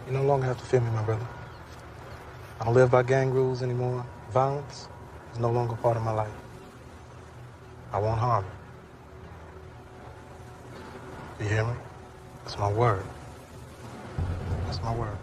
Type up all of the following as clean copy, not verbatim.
You no longer have to fear me, my brother. I don't live by gang rules anymore. Violence is no longer part of my life. I won't harm you. You hear me? That's my word. That's my word.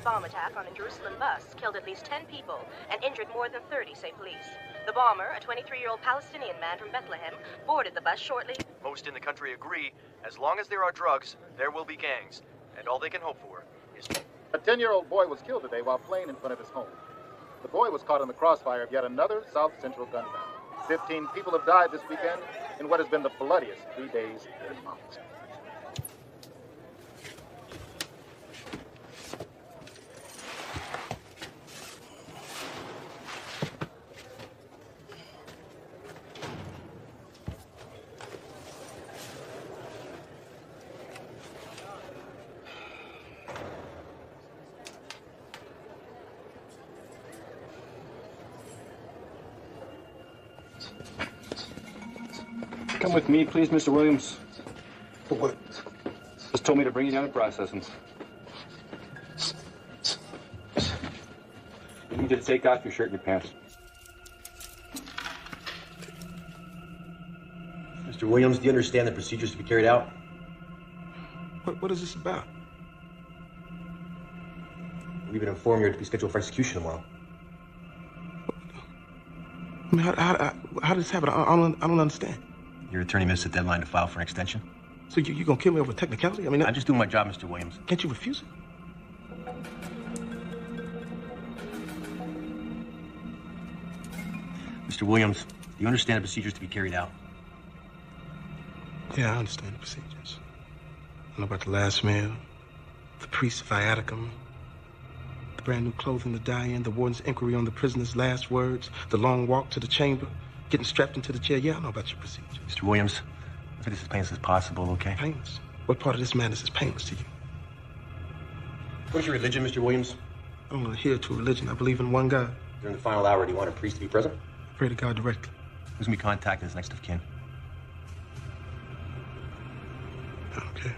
Bomb attack on a Jerusalem bus killed at least 10 people and injured more than 30, say police. The bomber, a 23-year-old Palestinian man from Bethlehem, boarded the bus shortly. Most in the country agree, as long as there are drugs, there will be gangs. And all they can hope for is... A 10-year-old boy was killed today while playing in front of his home. The boy was caught in the crossfire of yet another South Central gun battle. 15 people have died this weekend in what has been the bloodiest 3 days in months. Come with me, please, Mr. Williams. For what? Just told me to bring you down to processing. I need you to take off your shirt and your pants. Mr. Williams, do you understand the procedures to be carried out? What is this about? We've been informed you're to be scheduled for execution tomorrow. I mean, how did this happen? I don't understand. Your attorney missed the deadline to file for an extension. So you gonna kill me over technicality? I mean, I'm just doing my job, Mr. Williams. Can't you refuse it? Mr. Williams, do you understand the procedures to be carried out? Yeah, I understand the procedures. I know about the last meal, the priest's viaticum, the brand new clothing to die in, the warden's inquiry on the prisoner's last words, the long walk to the chamber, getting strapped into the chair. Yeah, I know about your procedures. Mr. Williams, make this as painless as possible, okay? Painless? What part of this madness is painless to you? What is your religion, Mr. Williams? I don't adhere to a religion. I believe in one God. During the final hour, do you want a priest to be present? I pray to God directly. Who's gonna be contacted as next of kin? Okay.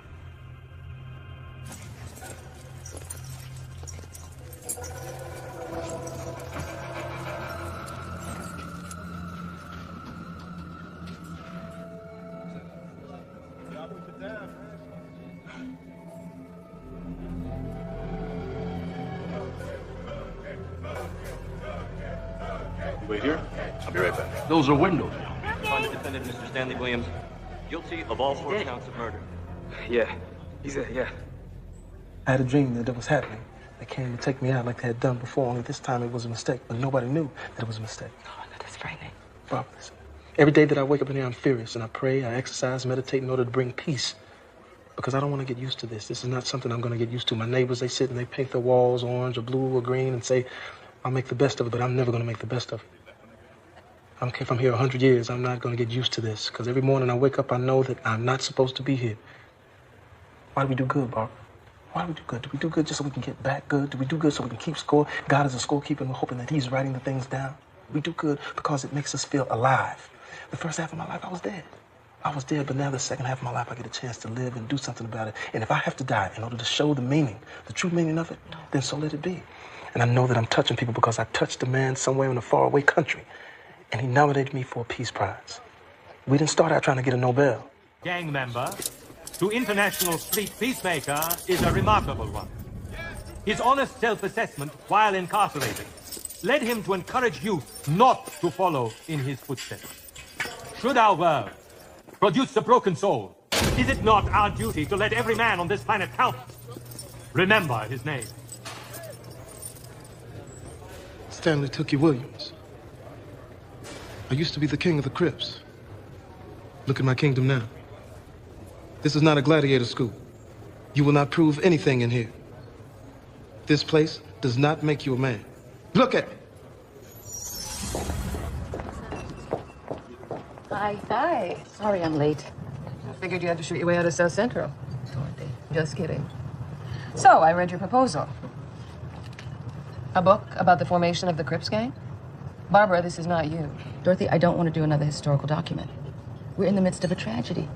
Wait here. I'll be right back. Those are windows. On the defendant, Mr. Stanley Williams, guilty of all 4 counts of murder. Yeah, he said, yeah. I had a dream that it was happening. They came to take me out like they had done before, only this time it was a mistake. But nobody knew that it was a mistake. Oh, that is frightening. Barbara, listen. Every day that I wake up in here, I'm furious, and I pray, I exercise, meditate in order to bring peace. Because I don't want to get used to this. This is not something I'm going to get used to. My neighbors, they sit and they paint their walls orange or blue or green and say, I'll make the best of it, but I'm never going to make the best of it. I don't care if I'm here 100 years, I'm not going to get used to this. Because every morning I wake up, I know that I'm not supposed to be here. Why do we do good, Barbara? Why do we do good? Do we do good just so we can get back good? Do we do good so we can keep score? God is a scorekeeper and we're hoping that he's writing the things down. We do good because it makes us feel alive. The first half of my life, I was dead. I was dead, but now the second half of my life, I get a chance to live and do something about it. And if I have to die in order to show the meaning, the true meaning of it, then so let it be. And I know that I'm touching people because I touched a man somewhere in a faraway country. And he nominated me for a Peace Prize. We didn't start out trying to get a Nobel. Gang member to International Fleet Peacemaker is a remarkable one. his honest self-assessment while incarcerated led him to encourage youth not to follow in his footsteps. Should our world produce a broken soul, is it not our duty to let every man on this planet count? Remember his name. Stan Tookie Williams. I used to be the king of the Crips. Look at my kingdom now. This is not a gladiator school. You will not prove anything in here. This place does not make you a man. Look at me. Hi. Sorry I'm late. I figured you had to shoot your way out of South Central. Dorothy, just kidding. So, I read your proposal. A book about the formation of the Crips gang? Barbara, this is not you. Dorothy, I don't want to do another historical document. We're in the midst of a tragedy.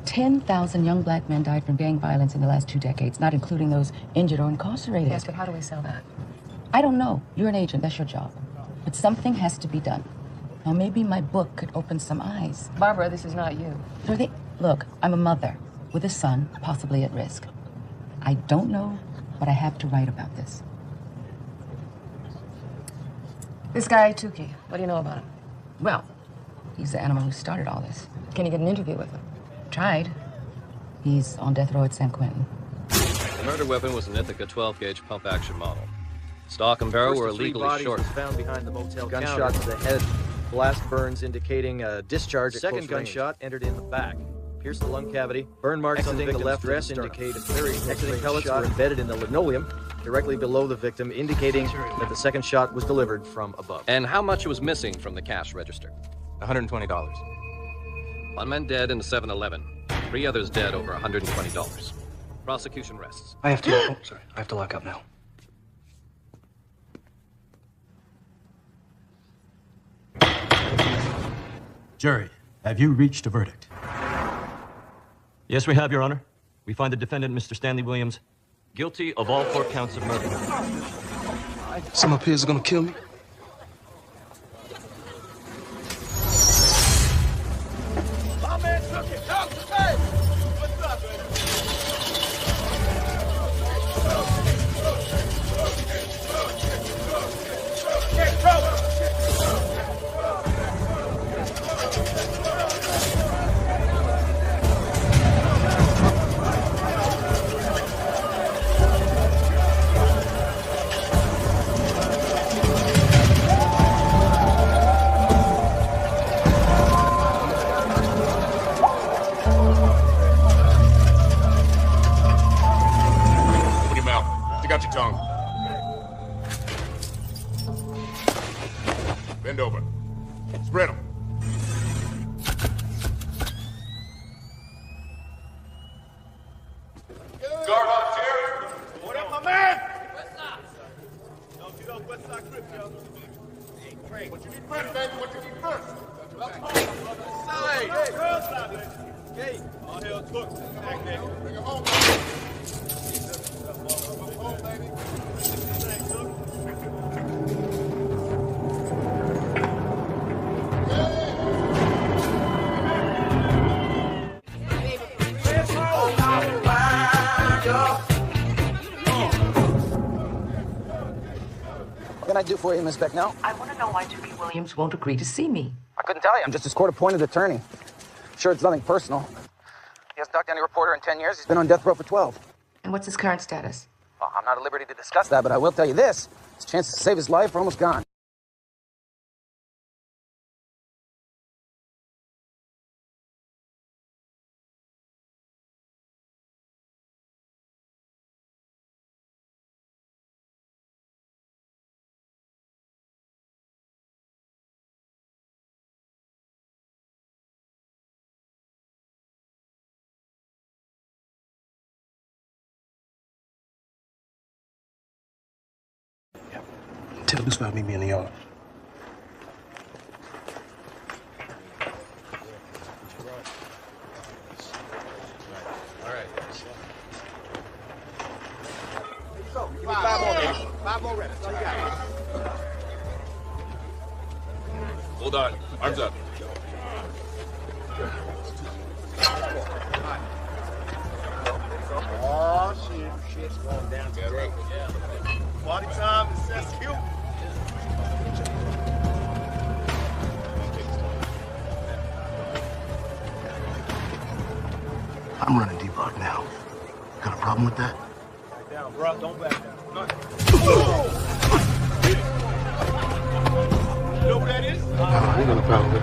10,000 young black men died from gang violence in the last 2 decades, not including those injured or incarcerated. Yes, but how do we sell that? I don't know. You're an agent. That's your job. But something has to be done. Now, maybe my book could open some eyes. Barbara, this is not you. Dorothy, look, I'm a mother with a son possibly at risk. I don't know, but I have to write about this. This guy, Tookie, what do you know about him? Well, he's the animal who started all this. Can you get an interview with him? Tried. He's on death row at San Quentin. The murder weapon was an Ithaca 12-gauge pump-action model. Stock and barrel were illegally short. Found behind the motel gunshot to the head. Blast burns indicating a discharge. Second gunshot entered in the back. Pierced the lung cavity. Burn marks on the left dress indicate exiting pellets were embedded in the linoleum directly below the victim, indicating that the second shot was delivered from above. And how much was missing from the cash register? $120. One man dead in the 7-Eleven. 3 others dead over $120. Prosecution rests. I have to lock up now. Jury, have you reached a verdict? Yes, we have, Your Honor. We find the defendant, Mr. Stanley Williams, guilty of all 4 counts of murder. Some of my peers are gonna kill me. My man took it. Hey! What's up, man? Hey, bro! Out your tongue. Bend over. Spread them. Guard up, here. What up, my man? Don't get up West Side Crips, yo. Hey, Craig. What you need first, baby? What you need first? Hey, all hell took. Bring it home. What can I do for you, Miss Becknell? I want to know why Tookie Williams won't agree to see me. I couldn't tell you. I'm just his court-appointed attorney. Sure, it's nothing personal. He hasn't talked to any reporter in 10 years. He's been on death row for 12. And what's his current status? Well, I'm not at liberty to discuss that, but I will tell you this. His chances to save his life are almost gone. Tell this about meet me in the yard. All right. Give me 5 more, baby. 5 more reps. That's all you got. Hold on. Arms up. Oh, shit. Shit's going down today. I'm running D-block now. Got a problem with that? Back down, bro. Don't back down. You know who that is? I ain't got a problem with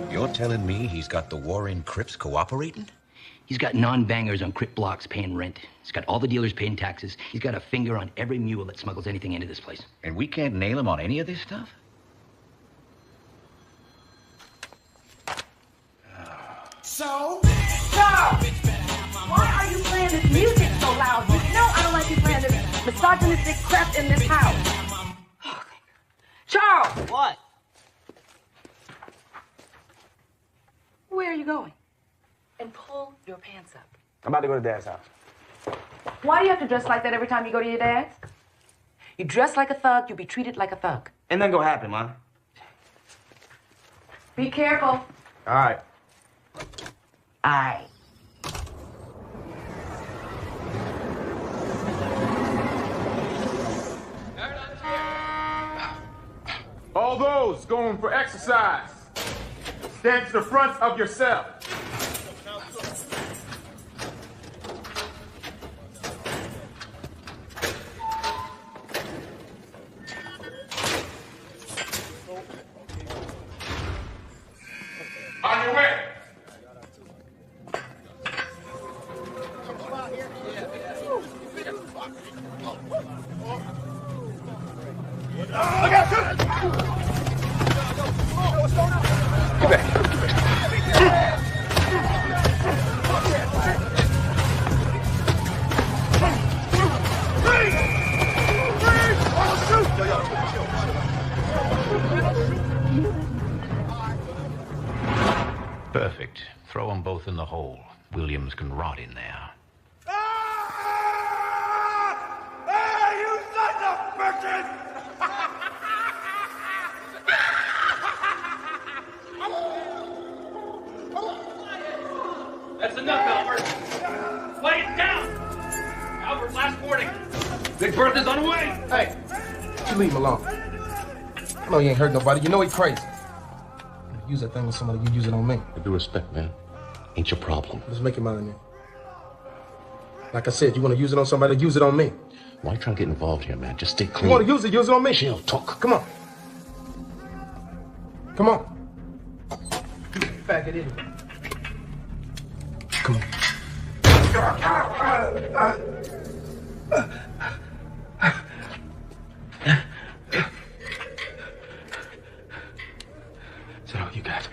it. You're telling me he's got the warring Crips cooperating? He's got non-bangers on Crip blocks paying rent. He's got all the dealers paying taxes. He's got a finger on every mule that smuggles anything into this place. And we can't nail him on any of this stuff? So, why are you playing this music so loud? You know I don't like you playing this misogynistic crap in this house. Charles! What? Where are you going? And pull your pants up. I'm about to go to Dad's house. Why do you have to dress like that every time you go to your dad's? You dress like a thug, you be treated like a thug. And then go happen, Mom. Be careful. All right. Aye. All those going for exercise, stand to the front of your cell. On your way. Look out! Get back. Perfect. Throw them both in the hole. Williams can rot in there. Hey, you sons of bitches! That's enough, Albert. Lay it down. Albert, last warning. Big Bertha's on the way. Hey, you leave him alone. I know you ain't hurt nobody. You know he crazy. Use that thing with somebody, you use it on me. With due respect, man. Ain't your problem. Let's make it mine then. Like I said, you want to use it on somebody, use it on me. Why you trying to get involved here, man? Just stay clean. You want to use it on me. Chill, talk. Come on. Come on. Faggot idiot. Come on. Is that all you got?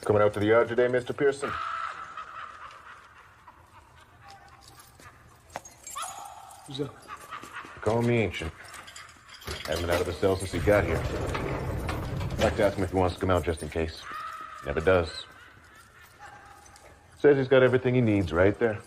Coming out to the yard today, Mr. Pearson? Who's that? Call me Ancient. Haven't been out of the cell since he got here. I'd like to ask him if he wants to come out just in case. Never does. Says he's got everything he needs right there.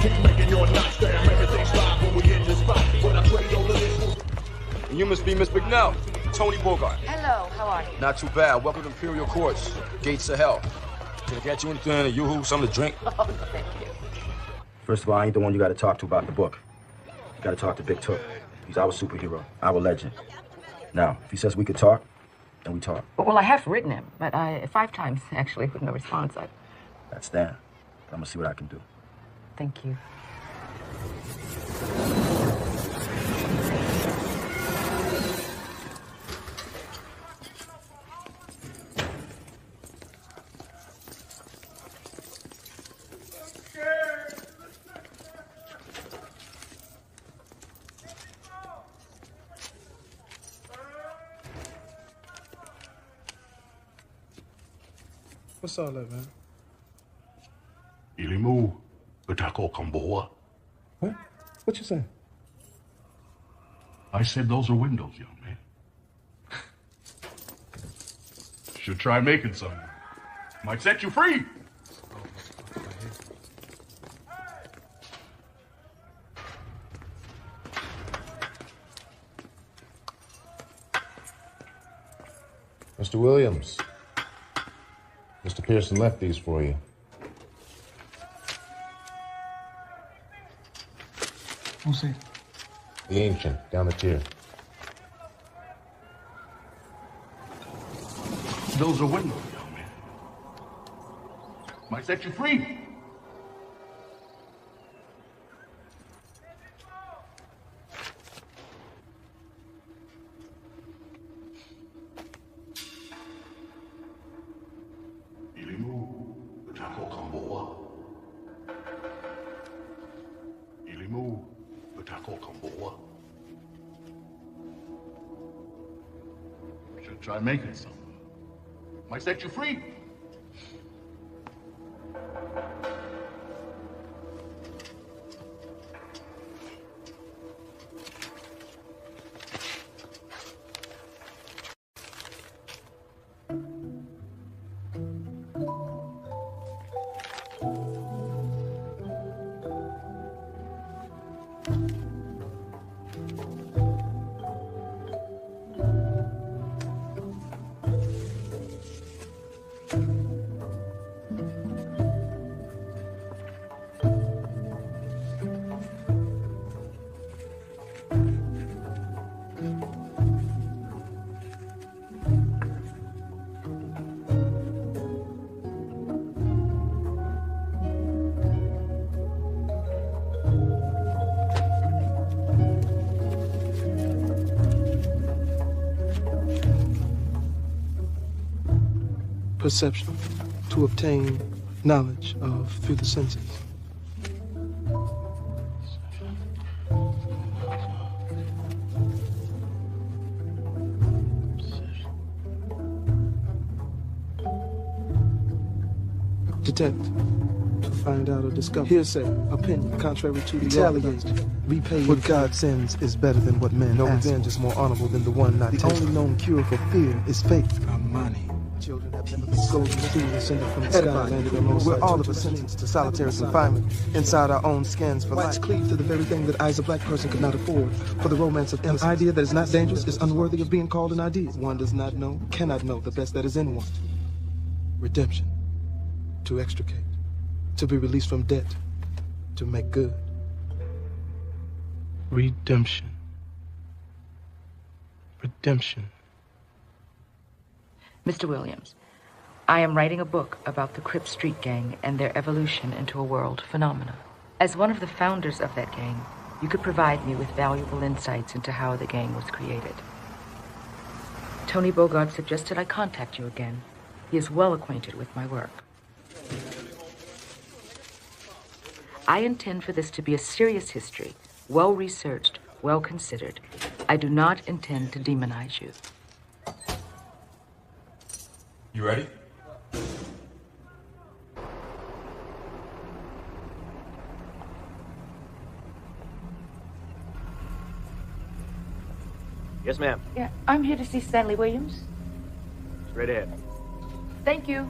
Keep making your knots. Tony Bogart. Hello, how are you? Not too bad. Welcome to Imperial Courts. Gates of hell. Can I get you anything, a yoo-hoo, something to drink? Oh, no, thank you. First of all, I ain't the one you gotta talk to about the book. You gotta talk to Big Took. He's our superhero, our legend. Now, if he says we could talk, then we talk. Well, I have written him, but 5 times, actually, with no response. That's Stan. I'm gonna see what I can do. Thank you. What's all that, man? Ilimu, Utako Kamboa. What? What you saying? I said those are windows, young man. Should try making some. Might set you free. Mr. Williams. Mr. Pearson left these for you. Who's he? The ancient, down the tier. Those are windows, young man. Might set you free. Should try making some. Might set you free. Perception, to obtain knowledge of through the senses. Detect, to find out or discover. Hearsay, opinion, contrary to the retaliate, repay. What God sends is better than what men ask. No revenge is more honorable than the one not taken. The only known cure for fear is faith. Money. Children have never been sold to school and sent from the sky. Landed on we're all of us sentenced to solitary confinement inside our own skins for life. Cleave to the very thing that I as a black person could not afford. For the romance of an idea that is not dangerous is unworthy of being called an idea. One does not know, cannot know the best that is in one. Redemption. To extricate. To be released from debt. To make good. Redemption. Redemption. Mr. Williams, I am writing a book about the Crips street gang and their evolution into a world phenomenon. As one of the founders of that gang, you could provide me with valuable insights into how the gang was created. Tony Bogart suggested I contact you again. He is well acquainted with my work. I intend for this to be a serious history, well-researched, well-considered. I do not intend to demonize you. You ready? Yes, ma'am. Yeah, I'm here to see Stanley Williams. Straight ahead. Thank you.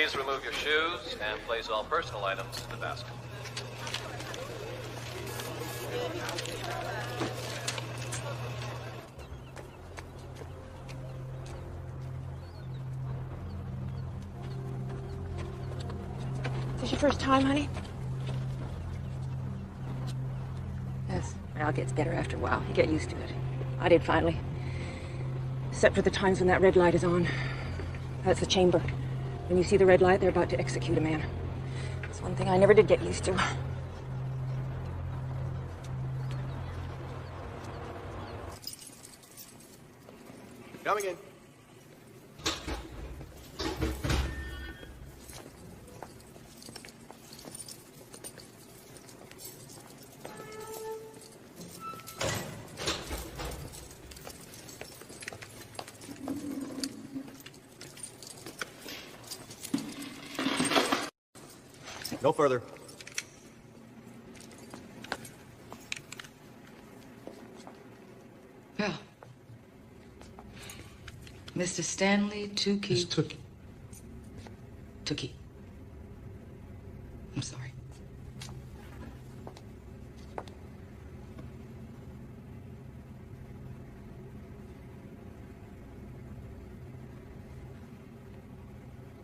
Please remove your shoes and place all personal items in the basket. Is this your first time, honey? Yes. Well, it gets better after a while. You get used to it. I did finally. Except for the times when that red light is on. That's the chamber. When you see the red light, they're about to execute a man. It's one thing I never did get used to. Coming in. No further. Well, Mr. Stanley Tookie. It's Tookie. Tookie. I'm sorry.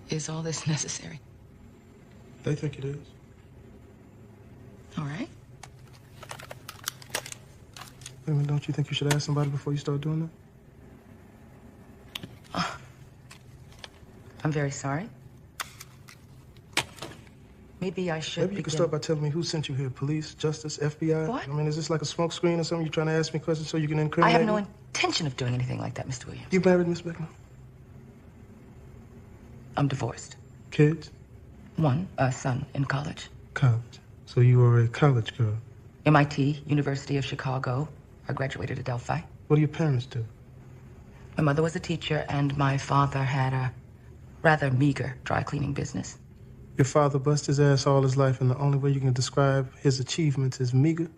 Is all this necessary? They think it is. All right. Wait a minute, don't you think you should ask somebody before you start doing that? I'm very sorry. Maybe I should Maybe you can start by telling me who sent you here. Police, justice, FBI? What? I mean, is this like a smoke screen or something? You're trying to ask me questions so you can incriminate I have no me? intention of doing anything like that, Mr. Williams. You married, Miss Beckman? I'm divorced. Kids? One, a son in college. College. So you are a college girl. MIT, University of Chicago. I graduated at Delphi. What do your parents do? My mother was a teacher, and my father had a rather meager dry cleaning business. Your father busted his ass all his life, and the only way you can describe his achievements is meager?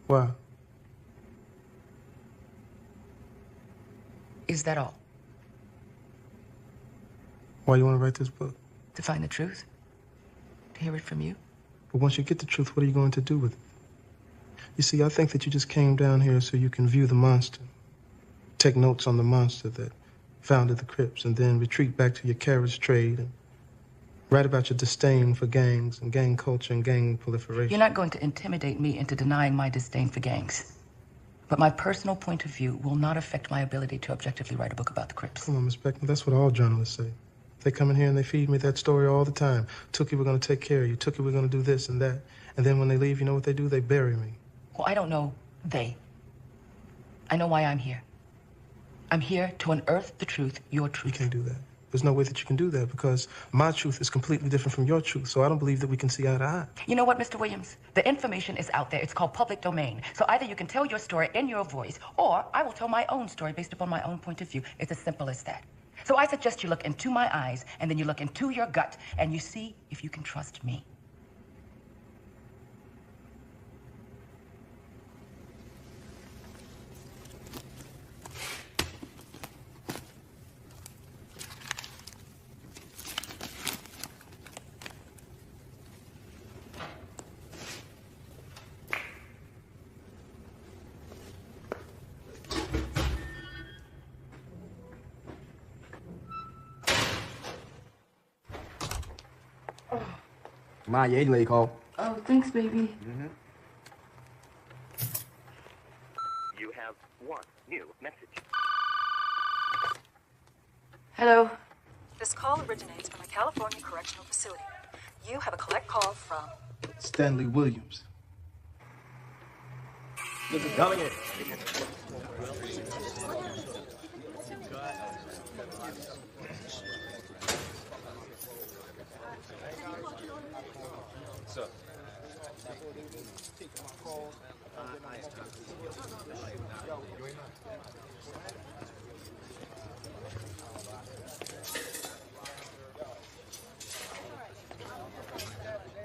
Why? Is that all? Why you want to write this book? To find the truth? To hear it from you? But once you get the truth, what are you going to do with it? You see, I think that you just came down here so you can view the monster, take notes on the monster that founded the Crips, and then retreat back to your carriage trade and write about your disdain for gangs and gang culture and gang proliferation. You're not going to intimidate me into denying my disdain for gangs. But my personal point of view will not affect my ability to objectively write a book about the Crips. Come on, Miss Beckman, that's what all journalists say. They come in here and they feed me that story all the time. Tookie, we're going to take care of you. Tookie, we're going to do this and that. And then when they leave, you know what they do? They bury me. Well, I don't know they. I know why I'm here. I'm here to unearth the truth, your truth. You can't do that. There's no way that you can do that because my truth is completely different from your truth. So I don't believe that we can see eye to eye. You know what, Mr. Williams? The information is out there. It's called public domain. So either you can tell your story in your voice, or I will tell my own story based upon my own point of view. It's as simple as that. So I suggest you look into my eyes, and then you look into your gut, and you see if you can trust me. Come on, your lady call. Oh, thanks, baby. Mm-hmm. You have one new message. Hello. This call originates from a California correctional facility. You have a collect call from Stanley Williams. Coming in.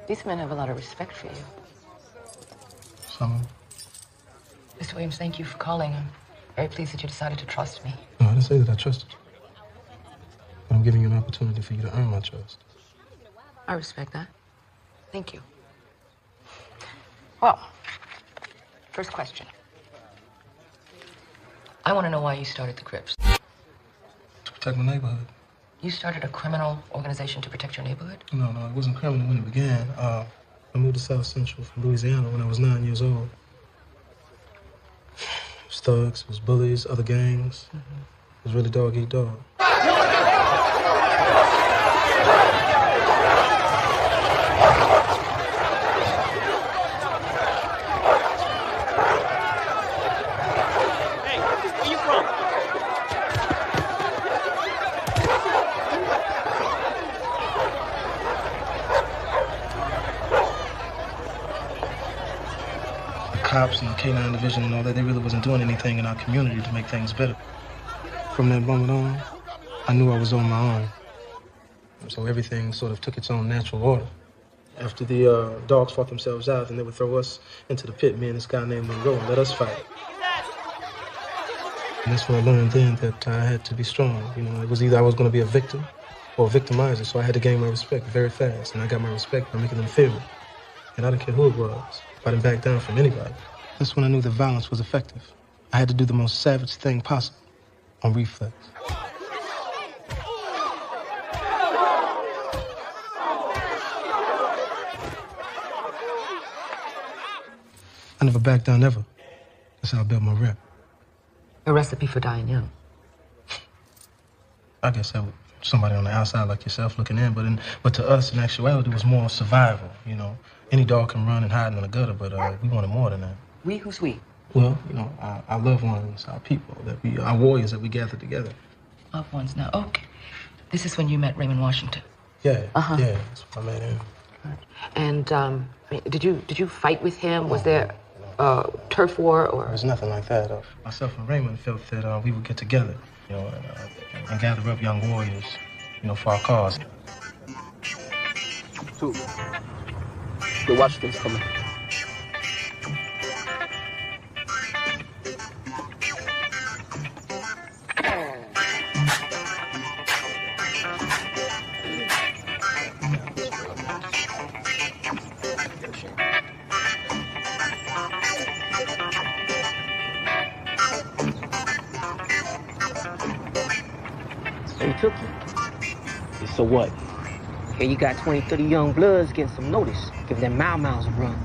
These men have a lot of respect for you. Some. Mr. Williams, thank you for calling. I'm very pleased that you decided to trust me. No, I didn't say that I trusted you. What I'm giving you an opportunity for you to earn my trust. I respect that. Thank you. Well, first question. I want to know why you started the Crips. To protect my neighborhood. You started a criminal organization to protect your neighborhood? No, it wasn't criminal when it began. I moved to South Central from Louisiana when I was 9 years old. It was thugs, it was bullies, other gangs. It was really dog eat dog. Cops and the K-9 division and all that, they really wasn't doing anything in our community to make things better. From that moment on, I knew I was on my own. So everything sort of took its own natural order. After the dogs fought themselves out, then they would throw us into the pit, me and this guy named Monroe, and let us fight. And that's when I learned then that I had to be strong. You know, it was either I was going to be a victim or a victimizer, so I had to gain my respect very fast. And I got my respect by making them fear me. And I didn't care who it was. I didn't back down from anybody. That's when I knew that violence was effective. I had to do the most savage thing possible on reflex. I never backed down ever. That's how I built my rep. A recipe for dying young. I guess that was somebody on the outside like yourself looking in, but to us, in actuality, it was more survival, you know. Any dog can run and hide in the gutter, but we wanted more than that. We? Who's we? Well, you know, our loved ones, our people, our warriors that we gathered together. Loved ones now. Okay. This is when you met Raymond Washington. Yeah, yeah, that's when I met him. And did you fight with him? Was there turf war or? There was nothing like that. Myself and Raymond felt that we would get together, you know, and gather up young warriors, you know, for our cause. Two. The Washington's coming. Hey, Tookie. So what? Here you got 20, 30 young bloods getting some notice. Give them miles a run.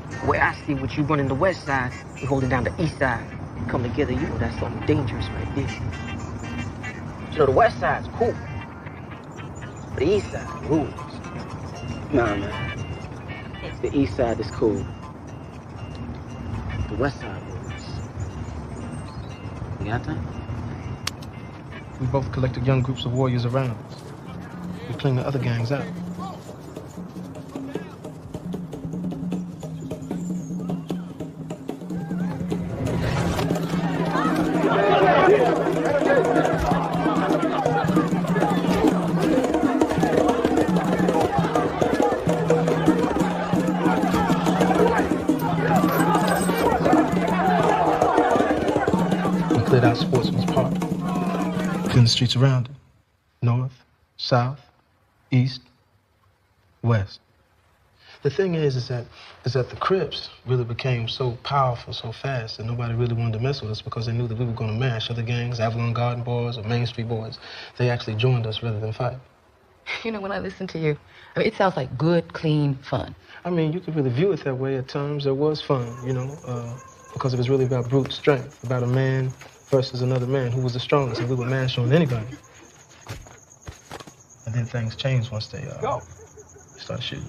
The way I see what you running the west side, you holding down the east side. Come together, you know that's something dangerous right there. You know, the west side's cool. But the east side rules. Nah, man. The east side is cool. The west side rules. You got that? We both collected young groups of warriors around us. We cleaned the other gangs out. We cleared out Sportsman's Park. Cleaned the streets around it. North, south, east, west. The thing is that the Crips really became so powerful so fast that nobody really wanted to mess with us because they knew that we were going to mash other gangs, Avalon Garden boys or Main Street boys. They actually joined us rather than fight. You know, when I listen to you, I mean, it sounds like good, clean fun. I mean, you could really view it that way at times. There was fun, you know, because it was really about brute strength, about a man versus another man who was the strongest, and we would mash on anybody. And then things changed once they started shooting.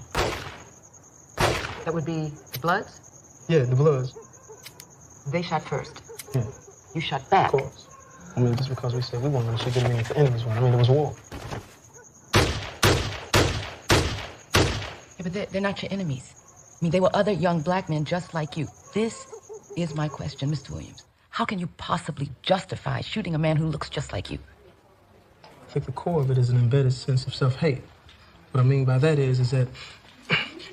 That would be the Bloods? Yeah, the Bloods. They shot first. Yeah. You shot back. Of course. I mean, just because we said we wanted to shoot didn't mean the enemies won. I mean, it was war. Yeah, but they're not your enemies. I mean, they were other young black men just like you. This is my question, Mr. Williams. How can you possibly justify shooting a man who looks just like you? I think the core of it is an embedded sense of self-hate. What I mean by that is that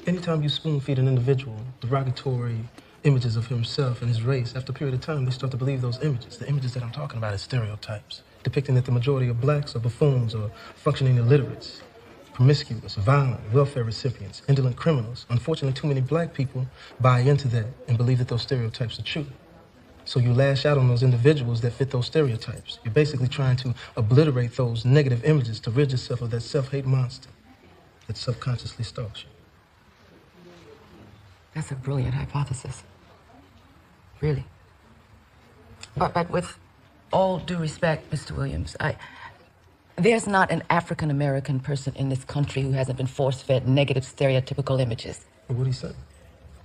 anytime you spoon-feed an individual derogatory images of himself and his race, after a period of time, they start to believe those images. The images that I'm talking about is stereotypes. depicting that the majority of blacks are buffoons or functioning illiterates, promiscuous, violent, welfare recipients, indolent criminals. Unfortunately, too many black people buy into that and believe that those stereotypes are true. So you lash out on those individuals that fit those stereotypes. You're basically trying to obliterate those negative images to rid yourself of that self-hate monster that subconsciously stalks you. That's a brilliant hypothesis. Really. But with all due respect, Mr. Williams, there's not an African-American person in this country who hasn't been force-fed negative stereotypical images. What do you say?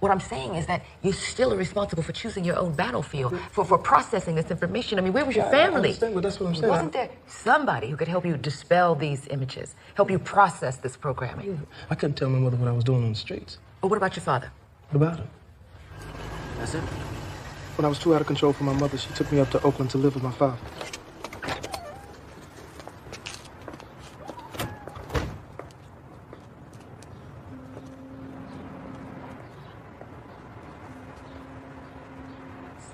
What I'm saying is that you still are responsible for choosing your own battlefield, for processing this information. I mean, where was your family? I understand, but that's what I'm saying. Wasn't there somebody who could help you dispel these images, help you process this programming? I couldn't tell my mother what I was doing on the streets. But what about your father? What about him? That's it? When I was too out of control for my mother, she took me up to Oakland to live with my father.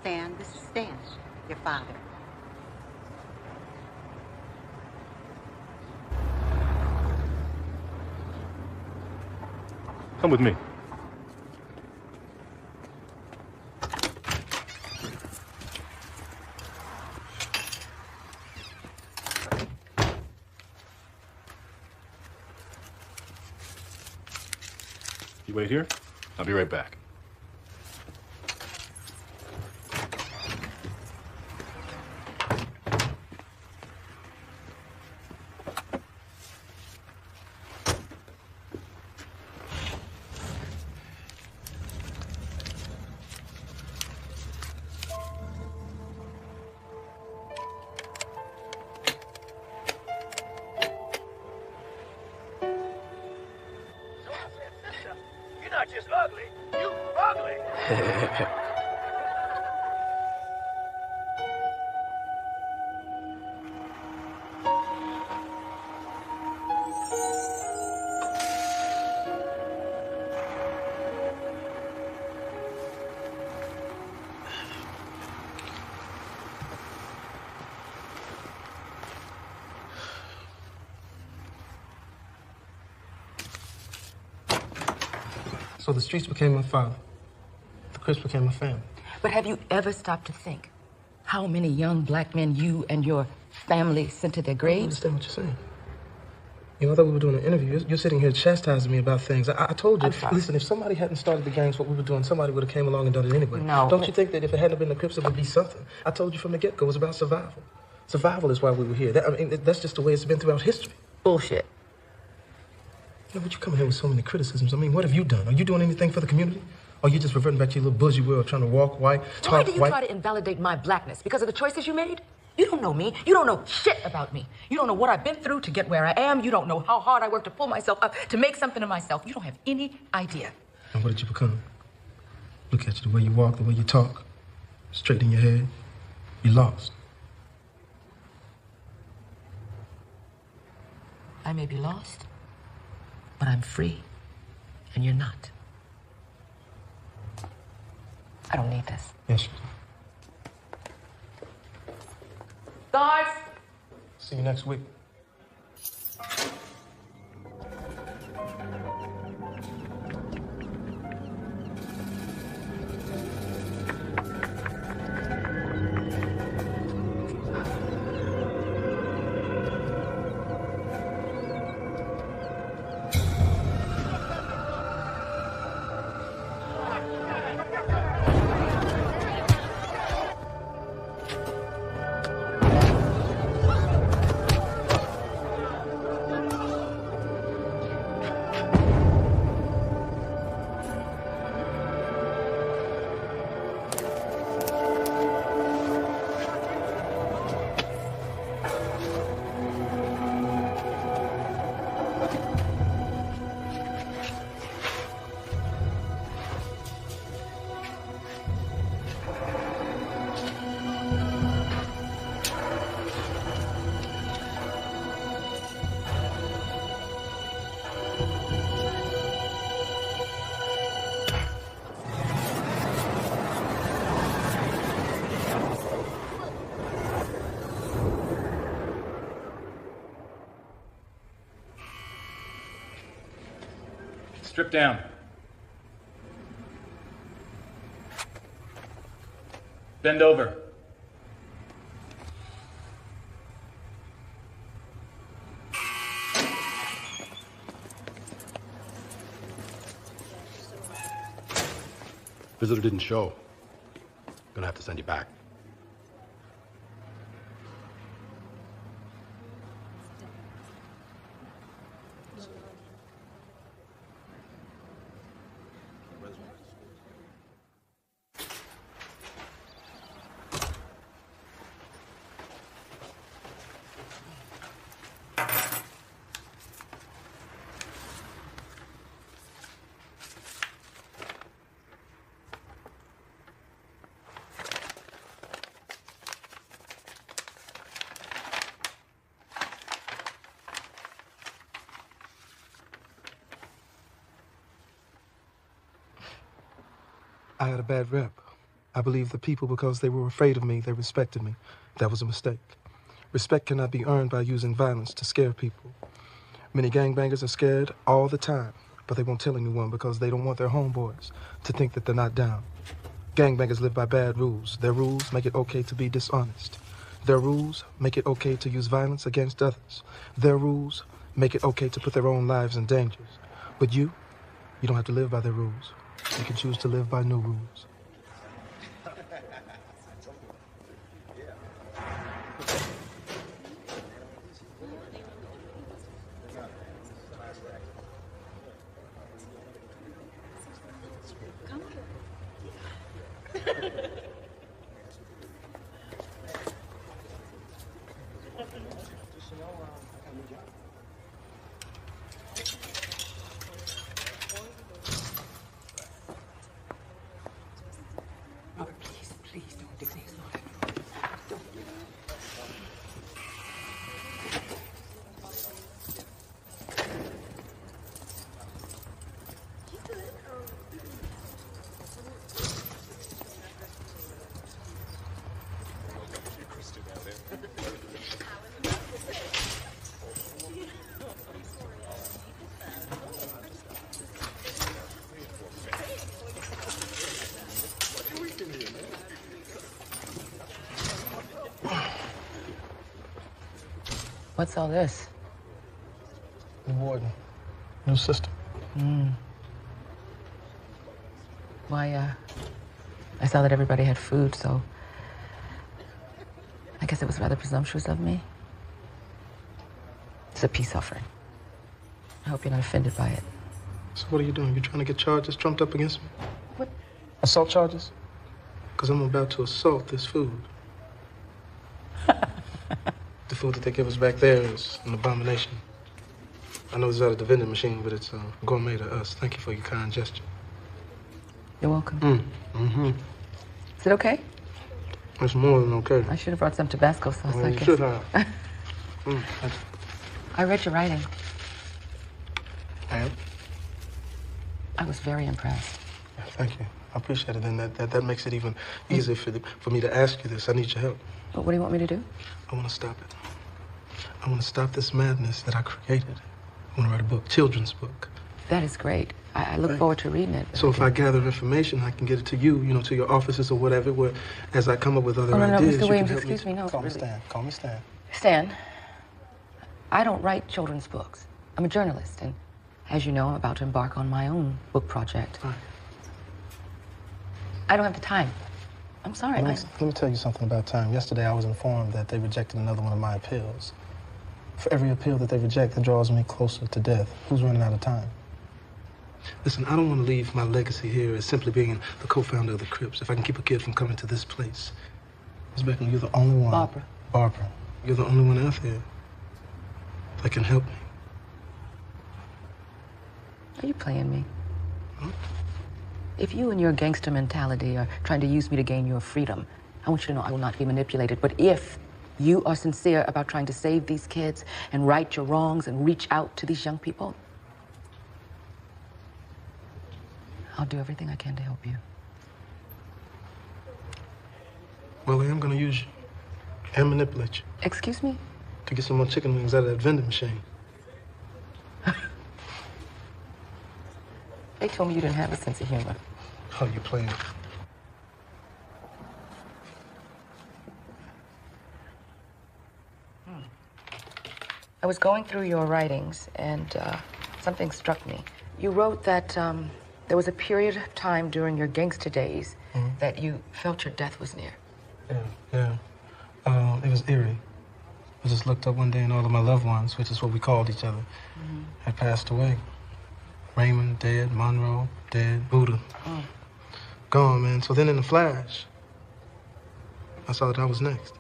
Stan, this is Stan, your father. Come with me. You wait here. I'll be right back. You're not just ugly, you ugly. So the streets became my father. The Crips became my family. But have you ever stopped to think how many young black men you and your family sent to their graves? I understand what you're saying. You know, I thought we were doing an interview. You're sitting here chastising me about things. I told you, listen, if somebody hadn't started the gangs, what we were doing, somebody would have came along and done it anyway. No. Don't you think that if it hadn't been the Crips, it would be something? I told you from the get-go, it was about survival. Survival is why we were here. That's just the way it's been throughout history. Bullshit. You know, but you come here with so many criticisms. I mean, what have you done? Are you doing anything for the community? Or are you just reverting back to your little bougie world, trying to walk white, talk Why do you white? try to invalidate my blackness? Because of the choices you made? You don't know me. You don't know shit about me. You don't know what I've been through to get where I am. You don't know how hard I worked to pull myself up, to make something of myself. You don't have any idea. And what did you become? Look at you, the way you walk, the way you talk. Straight in your head. You lost. I may be lost, but I'm free, and you're not. I don't need this. Yes, you do. Guys! See you next week. Strip down. Bend over. Visitor didn't show. Gonna have to send you back. I had a bad rep. I believe the people, because they were afraid of me, they respected me. That was a mistake. Respect cannot be earned by using violence to scare people. Many gangbangers are scared all the time, but they won't tell anyone because they don't want their homeboys to think that they're not down. Gangbangers live by bad rules. Their rules make it okay to be dishonest. Their rules make it okay to use violence against others. Their rules make it okay to put their own lives in danger. But you don't have to live by their rules. You can choose to live by new rules. What's all this? The warden. New system. Why, I saw that everybody had food, so I guess it was rather presumptuous of me. It's a peace offering. I hope you're not offended by it. So what are you doing? You trying to get charges trumped up against me? What? Assault charges? Because I'm about to assault this food. The food that they give us back there is an abomination. I know it's out of the vending machine, but it's gourmet to us. Thank you for your kind gesture. You're welcome. Mm-hmm. Is it okay? It's more than okay. I should have brought some Tabasco sauce, Well, I you guess. should have. I read your writing. And? I was very impressed. Yeah, thank you. I appreciate it. And that makes it even easier for me to ask you this. I need your help. But what do you want me to do? I want to stop it. I want to stop this madness that I created. I want to write a book, children's book. That is great. I look forward to reading it. So if I gather information, I can get it to you, to your offices or whatever, where as I come up with other ideas, Mr. Williams, you can help excuse me, no. Call me really. Stan. Call me Stan. Stan, I don't write children's books. I'm a journalist, and as you know, I'm about to embark on my own book project. Right. I don't have the time. I'm sorry. Let me tell you something about time. Yesterday, I was informed that they rejected another one of my appeals. For every appeal that they reject, it draws me closer to death. Who's running out of time? Listen, I don't want to leave my legacy here as simply being the co-founder of the Crips. If I can keep a kid from coming to this place. Ms. Beckham, you're the only one. Barbara, you're the only one out there that can help me. Are you playing me? If you and your gangster mentality are trying to use me to gain your freedom, I want you to know I will not be manipulated. But if you are sincere about trying to save these kids and right your wrongs and reach out to these young people, I'll do everything I can to help you. Well, I am going to use you and manipulate you. Excuse me? To get some more chicken wings out of that vending machine. They told me you didn't have a sense of humor. Oh, you playing? I was going through your writings, and something struck me. You wrote that there was a period of time during your gangster days that you felt your death was near. Yeah. It was eerie. I just looked up one day and all of my loved ones, which is what we called each other, had passed away. Raymond dead, Monroe dead, Buddha gone, man. So then in the flash, I saw that I was next.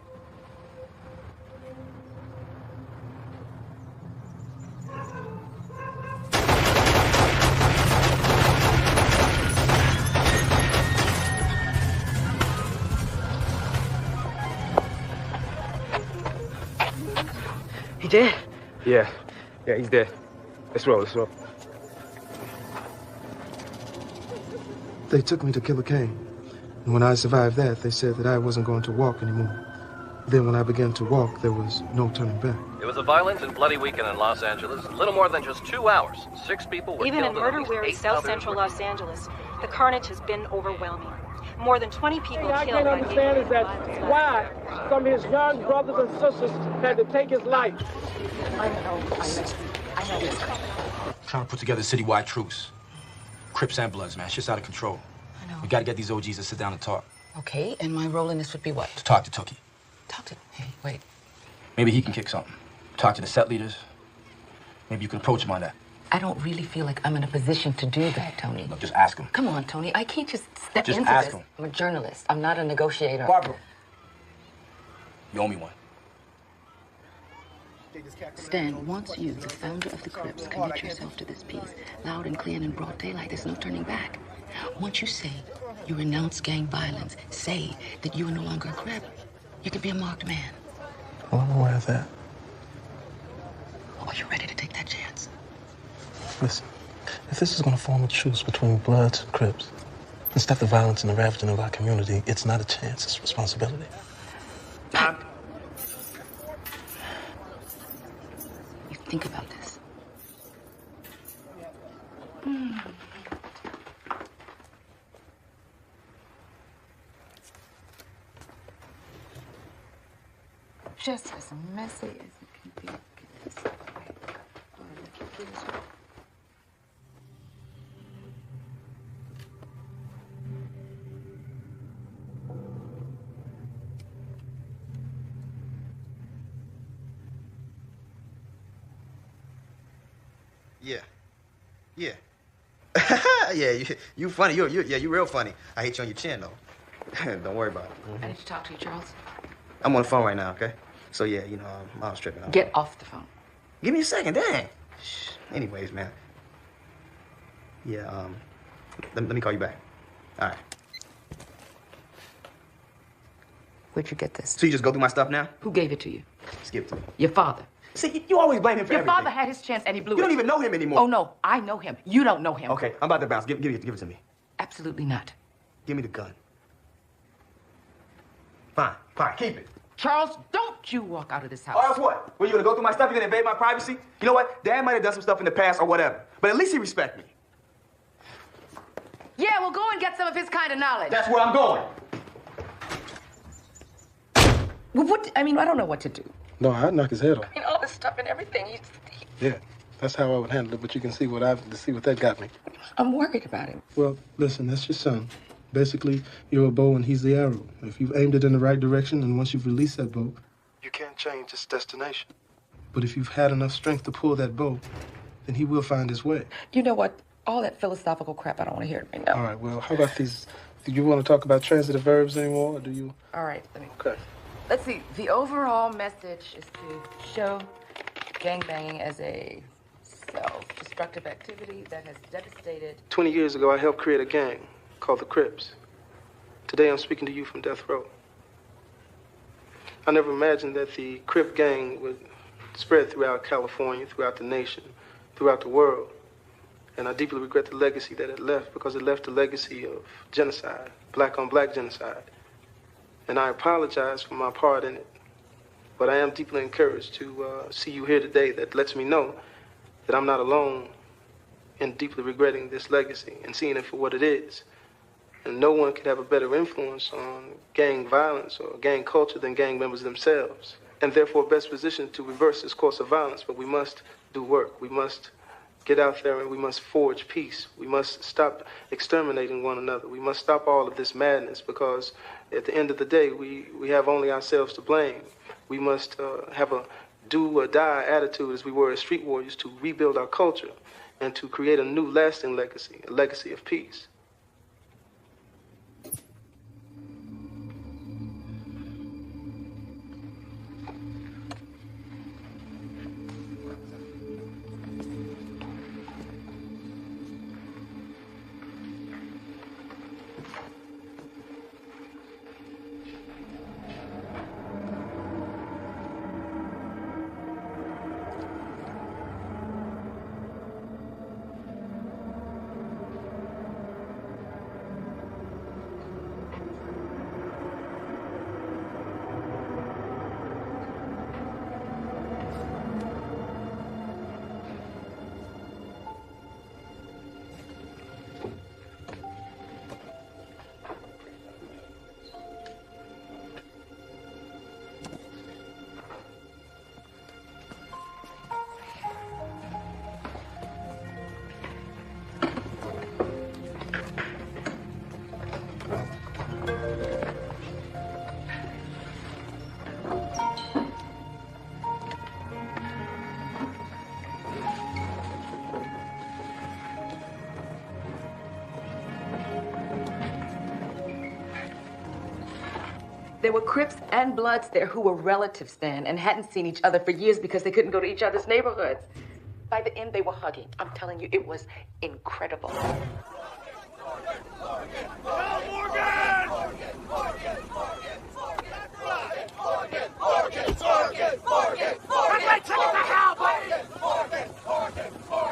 He dead? Yeah, he's dead. Let's roll. They took me to Killer Kane. And when I survived that, they said that I wasn't going to walk anymore. Then when I began to walk, there was no turning back. It was a violent and bloody weekend in Los Angeles. Little more than just 2 hours. 6 people were Even killed. in murder-weary South Central Los Angeles, the carnage has been overwhelming. More than 20 people I killed can't by understand is that why some of his young brothers and sisters had to take his life. I know this. Trying to put together a citywide truce. Crips and Bloods, man. Shit's out of control. I know. We gotta get these OGs to sit down and talk. Okay, and my role in this would be what? To talk to Tookie. Hey, wait. Maybe he can kick something. Talk to the set leaders. Maybe you can approach him on that. I don't really feel like I'm in a position to do that, Tony. Look, just ask him. Come on, Tony. I can't just step Just into ask this. him. I'm a journalist. I'm not a negotiator. Barbara. You owe me one. Stan, once you, the founder of the Crips, commit yourself to this piece, loud and clear and in broad daylight, there's no turning back. Once you say you renounce gang violence, say that you are no longer a Crip, you can be a marked man. Well, I'm aware of that. Are you ready to take that chance? Listen, if this is going to form a truce between Bloods and Crips and stop the violence and the ravaging of our community, it's not a chance, it's a responsibility. You think about this. Just as messy as it can be. Yeah. Yeah, you funny. You real funny. I hate you on your chin, though. Don't worry about it. I need to talk to you, Charles. I'm on the phone right now, okay? So, yeah, Mom's tripping out. Get off the phone. Give me a second, dang. Anyways, man. Yeah, let me call you back. All right. Where'd you get this? So you just go through my stuff now? Who gave it to you? Just give it to me. Your father. See, you always blame him for everything. Your father had his chance and he blew it. You don't even know him anymore. Oh, no, I know him. You don't know him. Okay, I'm about to bounce. Give it to me. Absolutely not. Give me the gun. Fine, keep it. Charles, don't you walk out of this house. Or else what? Well, you gonna go through my stuff? You gonna invade my privacy? You know what? Dad might have done some stuff in the past or whatever, but at least he respect me. Yeah, well, go and get some of his kind of knowledge. That's where I'm going. Well, I don't know what to do. No, I'd knock his head off. All this stuff and everything. Yeah, that's how I would handle it, but you can see what that got me. I'm worried about him. Well, listen, that's your son. Basically, you're a bow and he's the arrow. If you've aimed it in the right direction and once you've released that bow, you can't change its destination. But if you've had enough strength to pull that bow, then he will find his way. You know what? All that philosophical crap, I don't want to hear it right now. All right, well, how about these? Do you want to talk about transitive verbs anymore, or do you? All right, Okay. Let's see. The overall message is to show gangbanging as a self-destructive activity that has devastated... 20 years ago, I helped create a gang called the Crips. Today, I'm speaking to you from death row. I never imagined that the Crip gang would spread throughout California, throughout the nation, throughout the world. And I deeply regret the legacy that it left, because it left a legacy of genocide, black-on-black genocide. And I apologize for my part in it. But I am deeply encouraged to see you here today. That lets me know that I'm not alone in deeply regretting this legacy and seeing it for what it is. And no one could have a better influence on gang violence or gang culture than gang members themselves, and therefore best positioned to reverse this course of violence. But we must do work. We must get out there and we must forge peace. We must stop exterminating one another. We must stop all of this madness, because at the end of the day, we have only ourselves to blame. We must have a do or die attitude, as we were as street warriors, to rebuild our culture and to create a new lasting legacy, a legacy of peace. There were Crips and Bloods there who were relatives then and hadn't seen each other for years because they couldn't go to each other's neighborhoods. By the end, they were hugging. I'm telling you, it was incredible.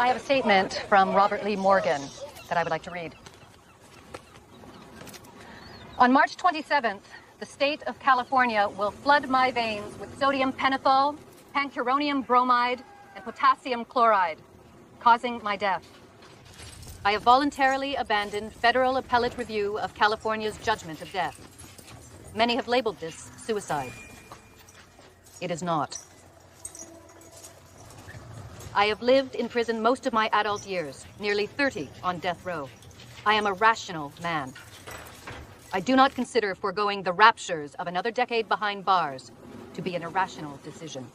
I have a statement from Robert Lee Morgan that I would like to read. On March 27th, the state of California will flood my veins with sodium pentothal, pancuronium bromide, and potassium chloride, causing my death. I have voluntarily abandoned federal appellate review of California's judgment of death. Many have labeled this suicide. It is not. I have lived in prison most of my adult years, nearly 30 on death row. I am a rational man. I do not consider foregoing the raptures of another decade behind bars to be an irrational decision.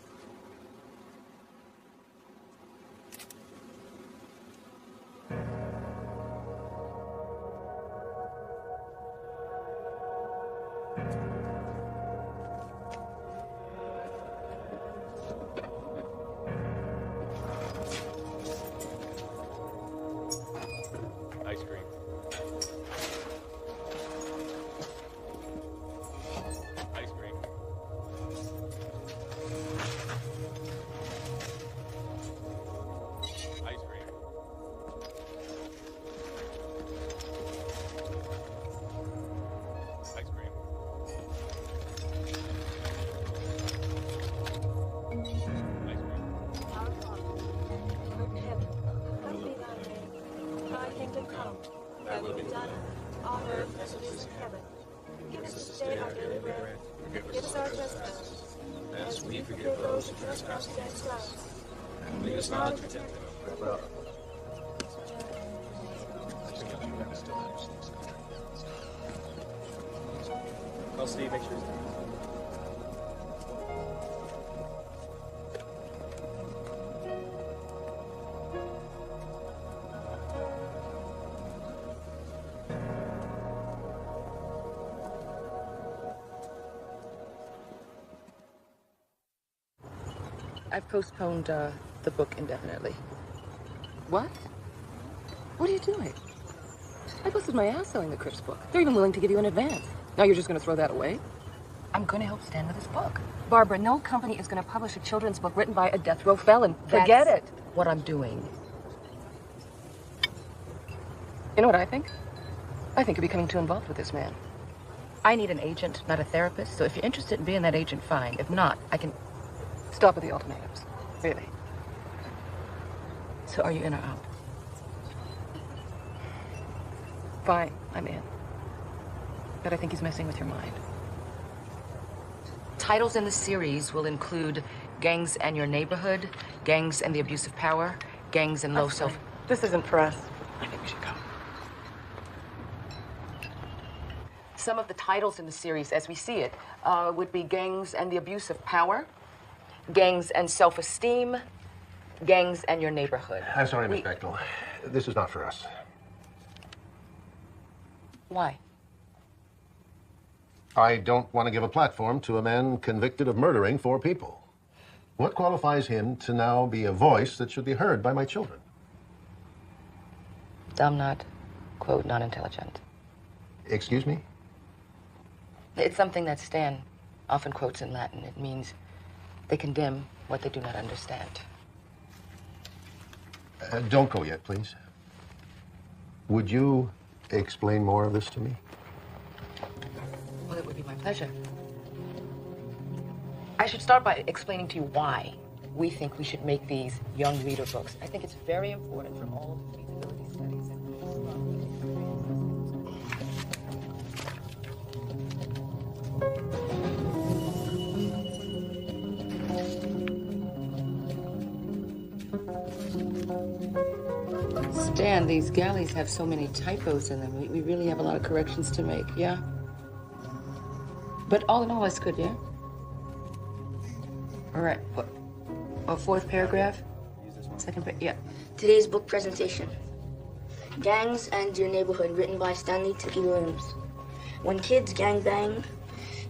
Ice cream. Ice cream. Ice cream. Ice cream. Thy kingdom come, thy will be done, on earth as it is in heaven. Give us this day our daily bread. Forgive us our trespasses, as we forgive those who trespass against us. And lead us not into temptation. I'll see you. Make sure he's done. I've postponed the book indefinitely. What? What are you doing? I busted my ass selling the Crips book. They're even willing to give you an advance. Now you're just going to throw that away? I'm going to help Stan with his book. Barbara, no company is going to publish a children's book written by a death row felon. Forget it. What I'm doing. You know what I think? I think you're becoming too involved with this man. I need an agent, not a therapist. So if you're interested in being that agent, fine. If not, I can... Stop with the ultimatums. Really. So are you in or out? Fine, I'm in. But I think he's messing with your mind. Titles in the series will include Gangs and Your Neighborhood, Gangs and the Abuse of Power, Gangs and Low Self... This isn't for us. I think we should go. Some of the titles in the series, as we see it, would be Gangs and the Abuse of Power, Gangs and Self-Esteem, Gangs and Your Neighborhood. I'm sorry, Miss Bechtel. This is not for us. Why? I don't want to give a platform to a man convicted of murdering 4 people. What qualifies him to now be a voice that should be heard by my children? Dumb, not, quote, non-intelligent. Excuse me? It's something that Stan often quotes in Latin. It means they condemn what they do not understand. Don't go yet, please. Would you explain more of this to me? Well, it would be my pleasure. I should start by explaining to you why we think we should make these young reader books. I think it's very important for all of the feasibility studies. Stan, these galleys have so many typos in them. We really have a lot of corrections to make, yeah? But all in all, that's good, yeah? All right, what? A 4th paragraph? Second, yeah. Today's book presentation. Gangs and Your Neighborhood, written by Stan Tookie Williams. When kids gangbang,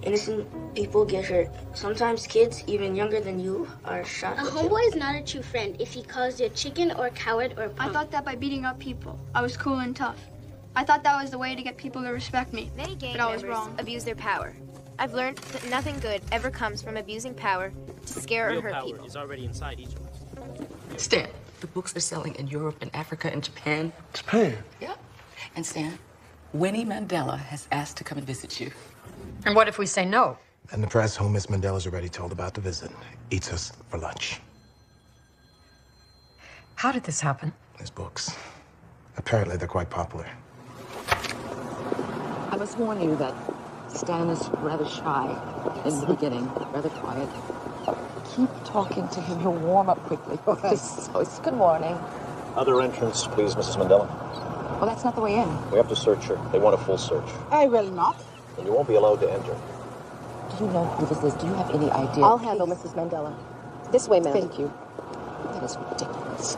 innocent people get hurt. Sometimes kids, even younger than you, are shot. A homeboy is not a true friend if he calls you a chicken or a coward or a punk. I thought that by beating up people, I was cool and tough. I thought that was the way to get people to respect me. Many gang but I was members wrong. abuse their power. I've learned that nothing good ever comes from abusing power to scare or hurt power people. is already inside each of us. Stan, the books are selling in Europe and Africa and Japan. Japan? Yeah. And Stan, Winnie Mandela has asked to come and visit you. And what if we say no? And the press, whom Miss Mandela's already told about the visit, eats us for lunch. How did this happen? His books. Apparently, they're quite popular. I must warn you that Stan is rather shy in the beginning, rather quiet. Keep talking to him, he'll warm up quickly. So it's good warning. Other entrance, please, Mrs. Mandela. Well, that's not the way in. We have to search her. They want a full search. I will not. And you won't be allowed to enter. Do you know who this is? Do you have any idea? I'll handle Mrs. Mandela. This way, ma'am. Thank you. That is ridiculous.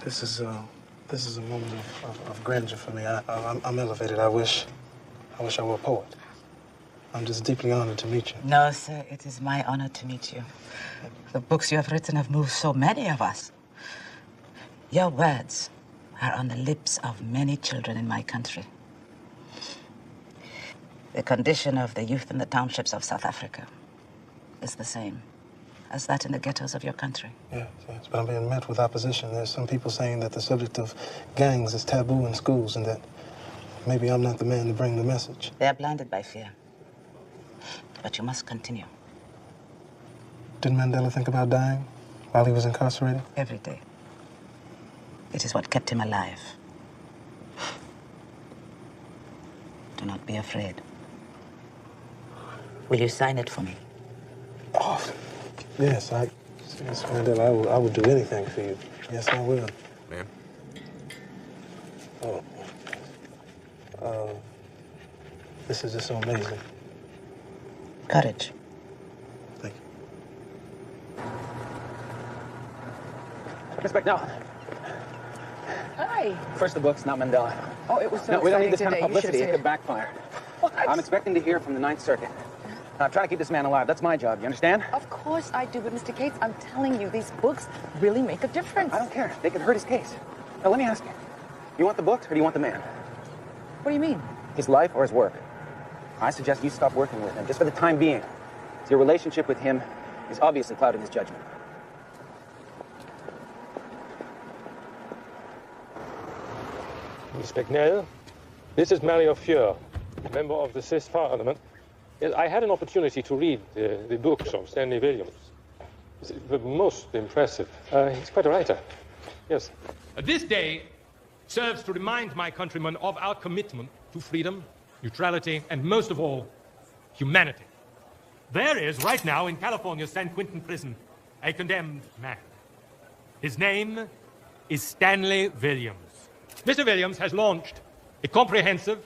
This is a moment of grandeur for me. I'm elevated. I wish I were a poet. I'm just deeply honored to meet you. No, sir, it is my honor to meet you. The books you have written have moved so many of us. Your words are on the lips of many children in my country. The condition of the youth in the townships of South Africa is the same as that in the ghettos of your country. Yes, but I'm being met with opposition. There's some people saying that the subject of gangs is taboo in schools and that maybe I'm not the man to bring the message. They are blinded by fear. But you must continue. Did Mandela think about dying while he was incarcerated? Every day. It is what kept him alive. Do not be afraid. Will you sign it for me? Oh, yes, Miss Mandela, I will do anything for you. Yes, I will. Ma'am? This is just so amazing. Courage. Thank you. Miss Becknell. Hi. First the books, not Mandela. Oh, it was so No, we don't need this exciting kind of today. You should publicity. have It seen could backfire. I'm expecting to hear from the Ninth Circuit. I'm trying to keep this man alive. That's my job. You understand? Of course I do, but Mr. Cates, I'm telling you, these books really make a difference. I don't care. They could hurt his case. Now, let me ask you. You want the books or do you want the man? What do you mean? His life or his work? I suggest you stop working with him, just for the time being. Your relationship with him is obviously clouding his judgment. Miss Becknell, this is Mario Fuhr, member of the Swiss Parliament. I had an opportunity to read the books of Stanley Williams. Most impressive. He's quite a writer. Yes. This day serves to remind my countrymen of our commitment to freedom, neutrality, and most of all, humanity. There is, right now, in California's San Quentin prison, a condemned man. His name is Stanley Williams. Mr. Williams has launched a comprehensive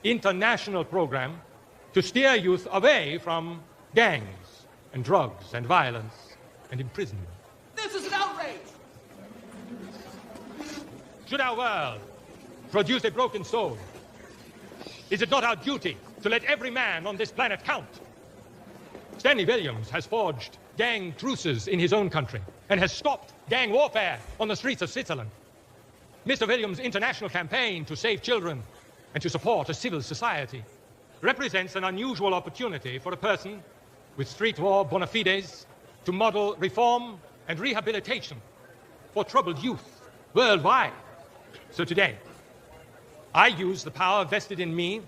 international program to steer youth away from gangs and drugs and violence and imprisonment. This is an outrage! Should our world produce a broken soul, is it not our duty to let every man on this planet count? Stanley Williams has forged gang truces in his own country and has stopped gang warfare on the streets of Switzerland. Mr. Williams' international campaign to save children and to support a civil society represents an unusual opportunity for a person with street war bona fides to model reform and rehabilitation for troubled youth worldwide. So today, I use the power vested in me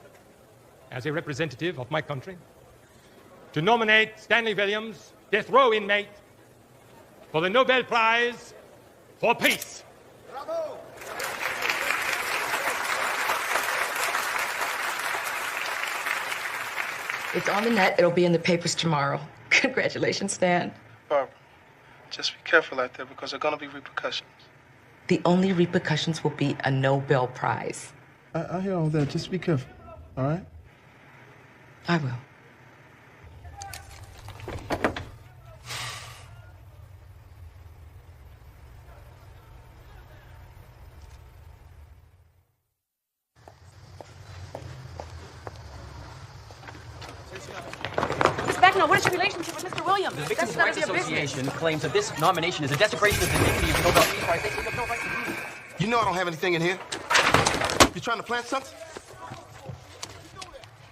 as a representative of my country to nominate Stanley Williams, death row inmate, for the Nobel Prize for Peace. Bravo! It's on the net. It'll be in the papers tomorrow. Congratulations, Stan. Barbara, just be careful out there because there are going to be repercussions. The only repercussions will be a Nobel Prize. I hear all that. Just be careful, all right? I will. Inspector, what is your relationship with Mr. Williams? The Victims' That's none of Rights your Association business. claims that this nomination is a desecration of the dignity of the Nobel Peace Prize. They have no right to do this. You know I don't have anything in here. You trying to plant something?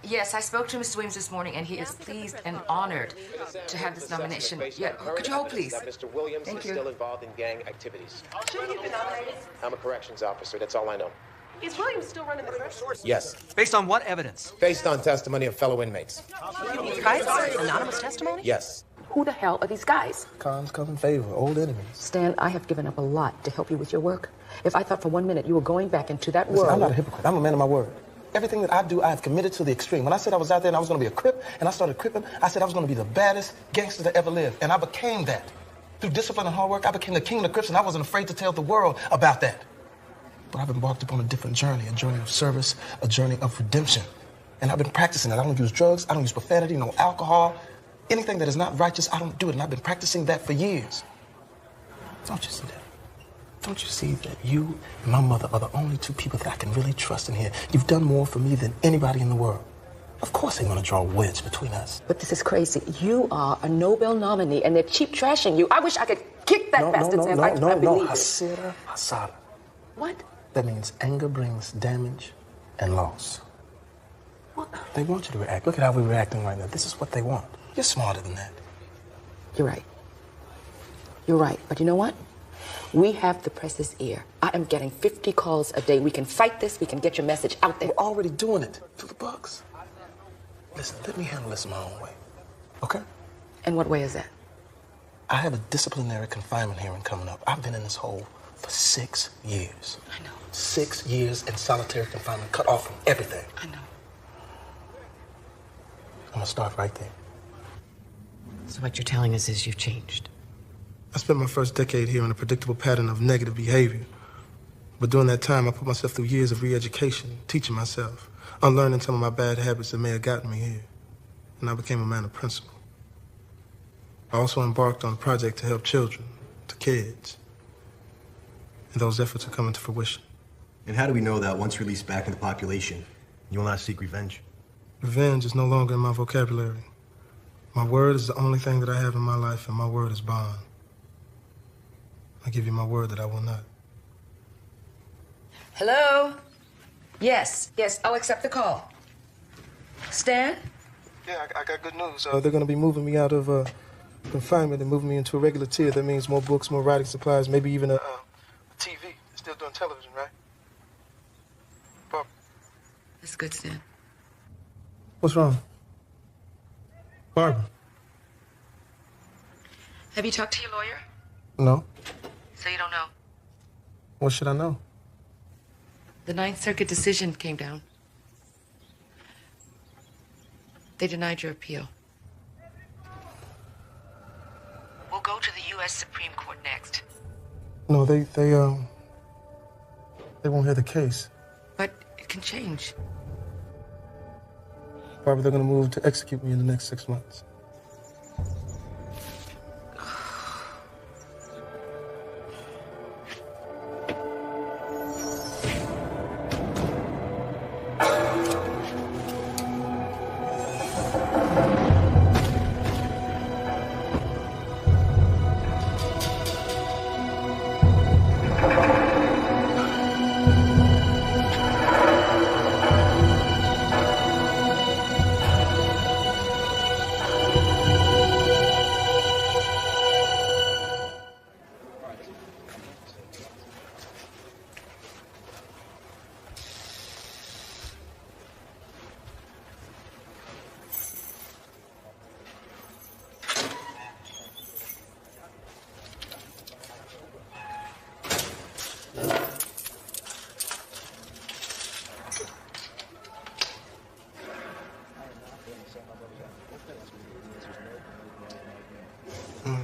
Yes, I spoke to Mr. Williams this morning, and he is pleased and honored to have this nomination. Yeah, could you hold, please? That Mr. Williams Thank is you. still involved in gang activities. Shouldn't you be nominated? I'm a corrections officer. That's all I know. Is Williams still running the Crips? Yes. Based on what evidence? Based on testimony of fellow inmates. You guys are anonymous testimony? Yes. Who the hell are these guys? Cons come in favor, old enemies. Stan, I have given up a lot to help you with your work. If I thought for 1 minute you were going back into that Listen, world... I'm not a hypocrite. I'm a man of my word. Everything that I do, I have committed to the extreme. When I said I was out there and I was going to be a Crip, and I started cripping, I said I was going to be the baddest gangster that ever lived. And I became that. Through discipline and hard work, I became the king of the Crips, and I wasn't afraid to tell the world about that. But I've embarked upon a different journey, a journey of service, a journey of redemption. And I've been practicing that. I don't use drugs, I don't use profanity, no alcohol. Anything that is not righteous, I don't do it. And I've been practicing that for years. Don't you see that? Don't you see that you and my mother are the only two people that I can really trust in here? You've done more for me than anybody in the world. Of course they're going to draw a wedge between us. But this is crazy. You are a Nobel nominee, and they're cheap trashing you. I wish I could kick that bastard's ass. I believe it. Hasira hasara. What? That means anger brings damage and loss. What? They want you to react. Look at how we're reacting right now. This is what they want. You're smarter than that. You're right. You're right. But you know what? We have the press's ear. I am getting 50 calls a day. We can fight this. We can get your message out there. We're already doing it through the books. Listen, let me handle this my own way. Okay? And what way is that? I have a disciplinary confinement hearing coming up. I've been in this hole for 6 years. I know. 6 years in solitary confinement, cut off from everything. I know. I'm gonna start right there. So what you're telling us is you've changed. I spent my first decade here in a predictable pattern of negative behavior. But during that time, I put myself through years of re-education, teaching myself, unlearning some of my bad habits that may have gotten me here. And I became a man of principle. I also embarked on a project to help children, to kids. And those efforts are coming to fruition. And how do we know that once released back into the population, you will not seek revenge? Revenge is no longer in my vocabulary. My word is the only thing that I have in my life, and my word is bond. I give you my word that I will not. Hello? Yes, I'll accept the call. Stan? Yeah, I got good news. They're going to be moving me out of confinement and moving me into a regular tier. That means more books, more writing supplies, maybe even a TV. Still doing television, right? Barbara. That's good, Stan. What's wrong? Barbara. Have you talked to your lawyer? No. So you don't know? What should I know? The Ninth Circuit decision came down. They denied your appeal. We'll go to the U.S. Supreme Court next. No, they won't hear the case. But it can change. Barbara, they're gonna move to execute me in the next 6 months.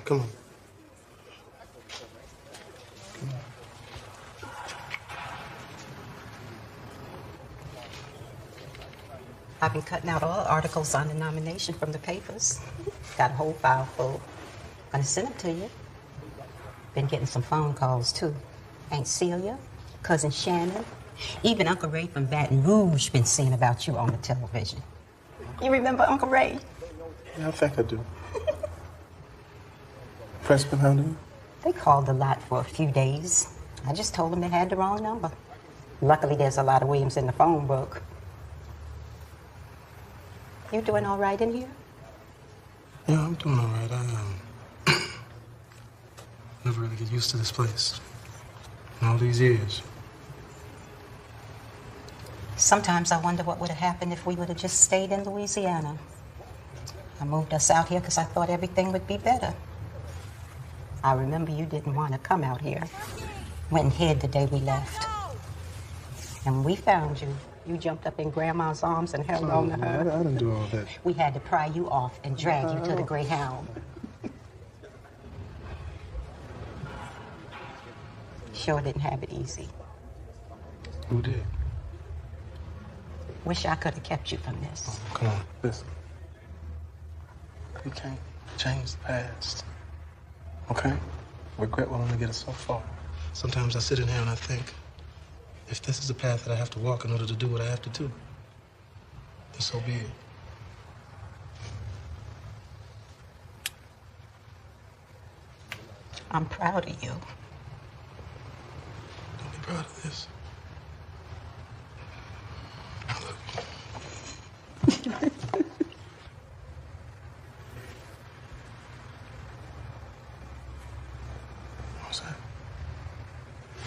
Come on. I've been cutting out all articles on the nomination from the papers. Got a whole file full. Gonna send them to you. Been getting some phone calls, too. Aunt Celia, Cousin Shannon, even Uncle Ray from Baton Rouge been saying about you on the television. You remember Uncle Ray? Yeah, I think I do. Press been hounding you? They called a lot for a few days. I just told them they had the wrong number. Luckily, there's a lot of Williams in the phone book. You doing all right in here? Yeah, I'm doing all right. I never really get used to this place. In all these years. Sometimes I wonder what would have happened if we would have just stayed in Louisiana. I moved us out here because I thought everything would be better. I remember you didn't want to come out here. Went and hid the day we left. And when we found you, you jumped up in Grandma's arms and held on to her. I didn't do all that. We had to pry you off and drag you to the Greyhound. Sure didn't have it easy. Who did? Wish I could have kept you from this. Oh, come on, listen. We can't change the past. Okay? Regret will only get us so far. Sometimes I sit in here and I think, if this is the path that I have to walk in order to do what I have to do, then so be it. I'm proud of you. Don't be proud of this. What's that?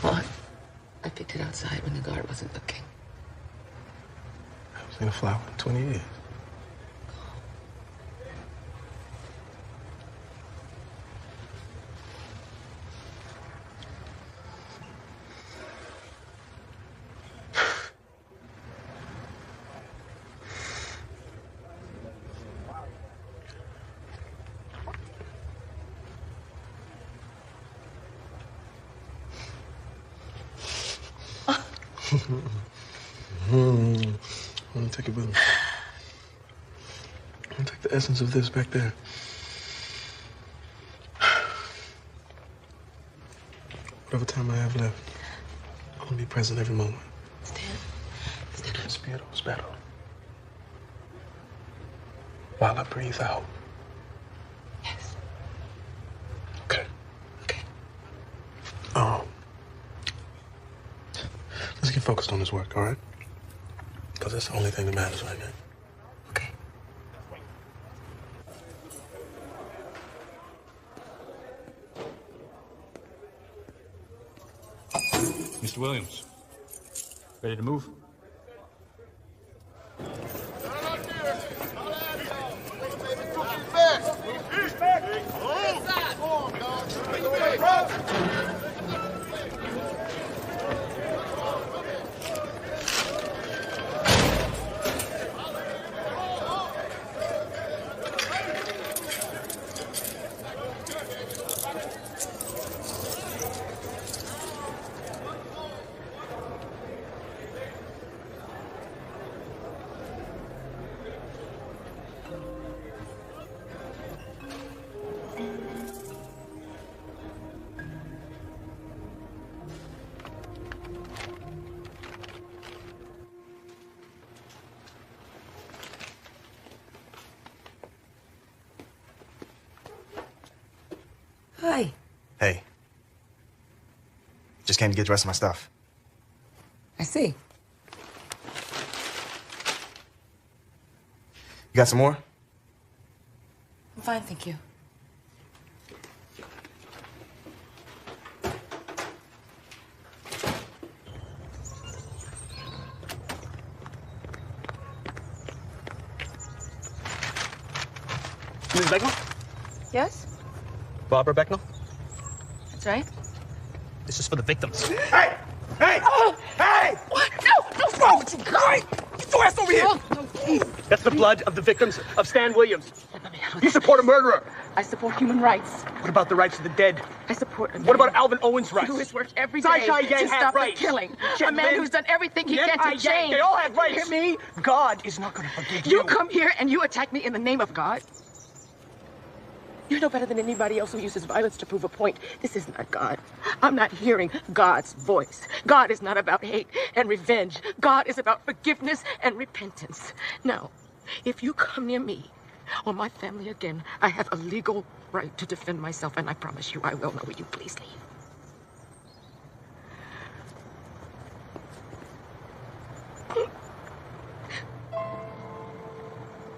What? I picked it outside when the guard wasn't looking. I haven't seen a flower in 20 years. Let me take it with me. Let me take the essence of this back there. Whatever time I have left, I'm gonna be present every moment. Stan, Spiro, spero. While I breathe out. Yes. Okay. Okay. Let's get focused on this work, all right? Because that's the only thing that matters right now. Okay. Mr. Williams, ready to move? Hi. Hey. Just came to get the rest of my stuff. I see. You got some more? I'm fine, thank you. Ms. Becknell? Yes? Barbara Becknell? That's right. This is for the victims. Hey! Hey! Hey! What? No! What's wrong with you, guy? Get your ass over here! No, please. That's the blood of the victims of Stan Williams. You support a murderer. I support human rights. What about the rights of the dead? I support a man What about Alvin Owen's rights? who has worked every day Sci-Fi gang to have stop the rights. killing. Yeah, A man Lynn. who's done everything he Yeah, can to gang. change. They all have rights. You hear me? God is not going to forgive you. You come here and you attack me in the name of God. You're no better than anybody else who uses violence to prove a point. This is not God. I'm not hearing God's voice. God is not about hate and revenge. God is about forgiveness and repentance. Now, if you come near me or my family again, I have a legal right to defend myself, and I promise you I will. Now, will you please leave?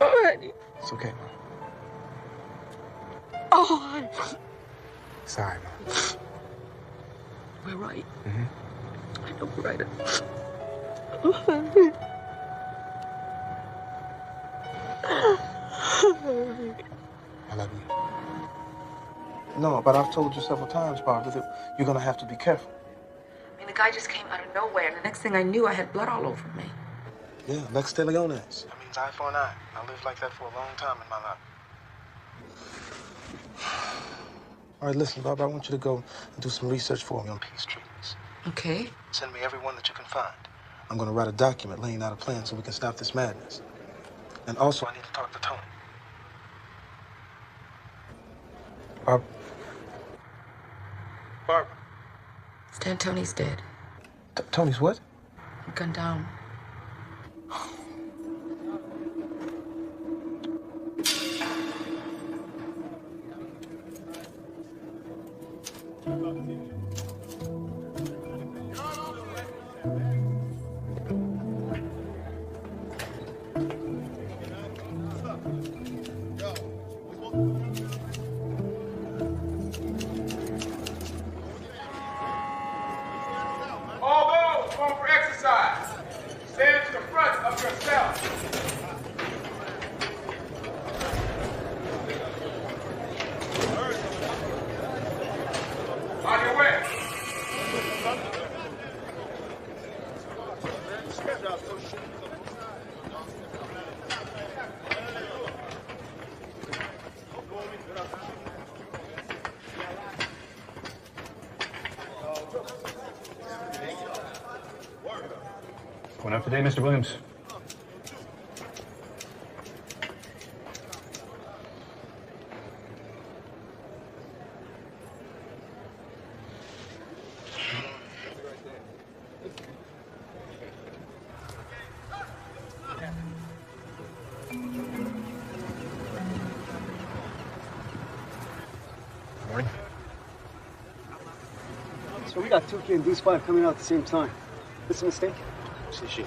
Oh, honey. It's okay, Mom. Oh, honey. Sorry, Mom. We're right. Mm-hmm. I know we're right. Oh, honey. I love you. No, but I've told you several times, Barbara, that you're gonna have to be careful. I mean, the guy just came out of nowhere, and the next thing I knew, I had blood all over me. Yeah, Lex de Leones. That means eye for an eye. I lived like that for a long time in my life. All right, listen, Barbara, I want you to go and do some research for me on peace treaties. Okay. Send me every one that you can find. I'm gonna write a document laying out a plan so we can stop this madness. And also, I need to talk to Tony. Barbara? Barbara? Stan Tony's dead. Tony's what? Gunned down. All those going for exercise, stand to the front of your cell. On your way. Going out today, Mr. Williams? Morning. So we got Tookie and D-Spot coming out at the same time. This a mistake? See.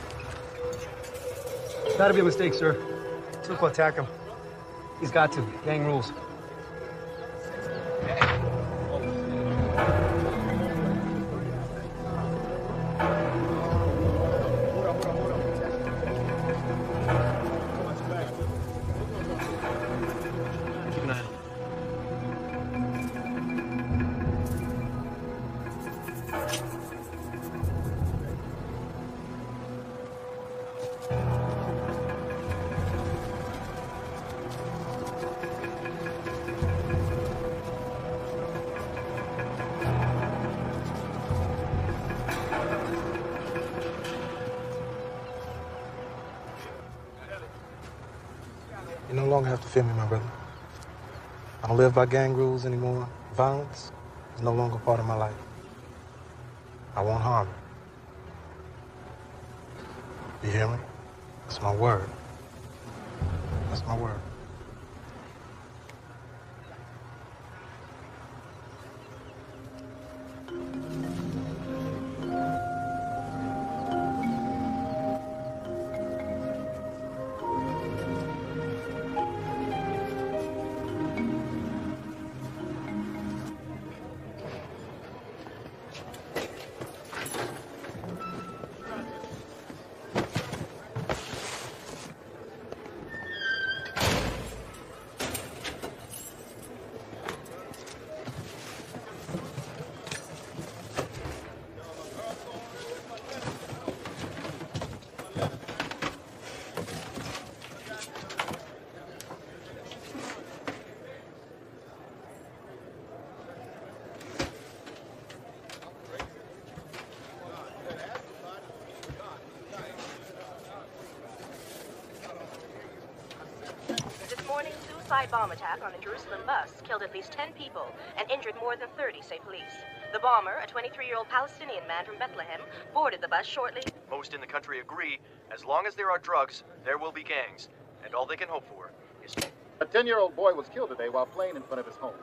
Gotta be a mistake, sir. Took will attack him. He's got to. Gang rules. Keep an eye out. longer have to fear me, my brother. I don't live by gang rules anymore. Violence is no longer part of my life. I won't harm you. You hear me? That's my word. That's my word. Bomb attack on a Jerusalem bus killed at least 10 people and injured more than 30, say police. The bomber, a 23-year-old Palestinian man from Bethlehem, boarded the bus shortly. Most in the country agree, as long as there are drugs, there will be gangs. And all they can hope for is... A 10-year-old boy was killed today while playing in front of his home.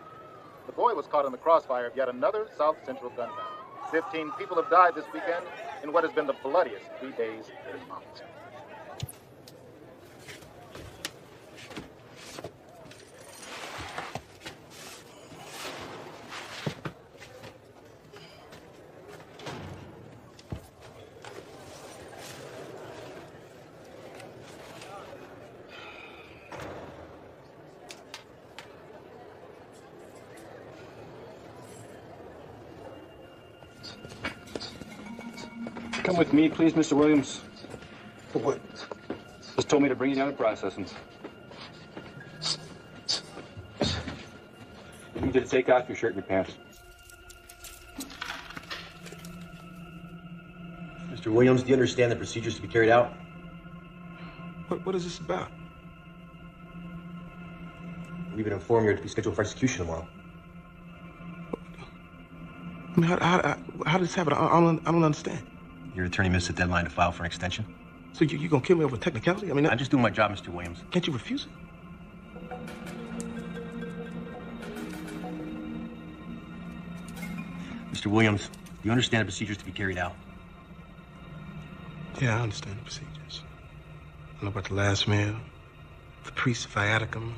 The boy was caught in the crossfire of yet another South Central gun battle. 15 people have died this weekend in what has been the bloodiest 3 days in months. Come with me, please, Mr. Williams. For what? Just told me to bring you down to processing. I need you to take off your shirt and your pants. Mr. Williams, do you understand the procedures to be carried out? What is this about? We've been informed you're to be scheduled for execution tomorrow. I mean, how did this happen? I don't understand. Your attorney missed the deadline to file for an extension. So you gonna kill me over technicality? I mean, I'm just doing my job, Mr. Williams. Can't you refuse it? Mr. Williams, do you understand the procedures to be carried out? Yeah, I understand the procedures. I know about the last meal, the priest's viaticum,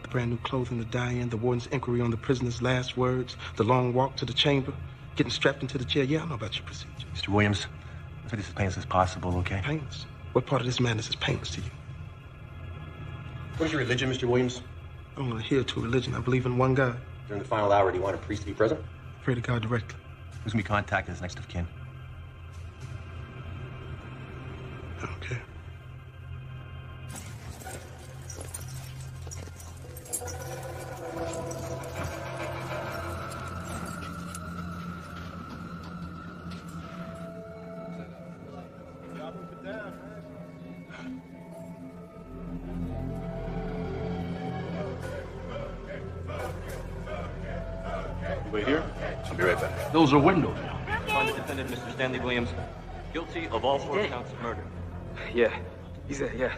the brand new clothing to die in, the warden's inquiry on the prisoner's last words, the long walk to the chamber, getting strapped into the chair. Yeah, I know about your procedure. Mr. Williams, let's make this as painless as possible, okay? Painless? What part of this madness is painless to you? What is your religion, Mr. Williams? I don't adhere to a religion. I believe in one God. During the final hour, do you want a priest to be present? Pray to God directly. Who's gonna be contacted as next of kin? Okay. Wait here. I'll be right back. Those are windows. Find the defendant, Mr. Stanley Williams, guilty of all 4 counts of murder. Yeah, he's there, yeah.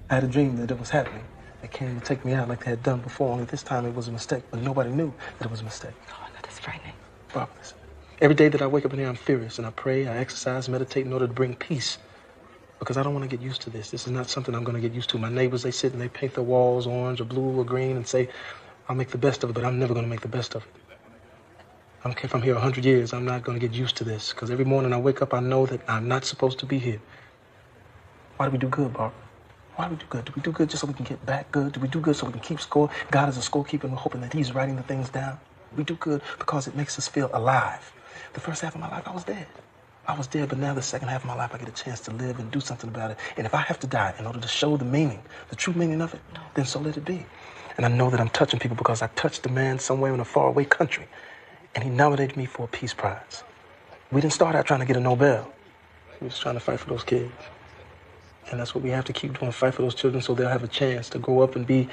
I had a dream that it was happening. They came to take me out like they had done before, only this time it was a mistake, but nobody knew that it was a mistake. Oh, that is frightening. Barbara, listen. Every day that I wake up in here, I'm furious, and I pray, I exercise, meditate in order to bring peace. Because I don't want to get used to this. This is not something I'm going to get used to. My neighbors, they sit and they paint their walls orange or blue or green and say, I'll make the best of it, but I'm never going to make the best of it. I don't care if I'm here 100 years, I'm not going to get used to this. Because every morning I wake up, I know that I'm not supposed to be here. Why do we do good, Barbara? Why do we do good? Do we do good just so we can get back good? Do we do good so we can keep score? God is a scorekeeper and we're hoping that he's writing the things down. We do good because it makes us feel alive. The first half of my life, I was dead. I was dead, but now the second half of my life, I get a chance to live and do something about it. And if I have to die in order to show the meaning, the true meaning of it, then so let it be. And I know that I'm touching people because I touched a man somewhere in a faraway country. And he nominated me for a Peace Prize. We didn't start out trying to get a Nobel. We was trying to fight for those kids. And that's what we have to keep doing, fight for those children so they'll have a chance to grow up and be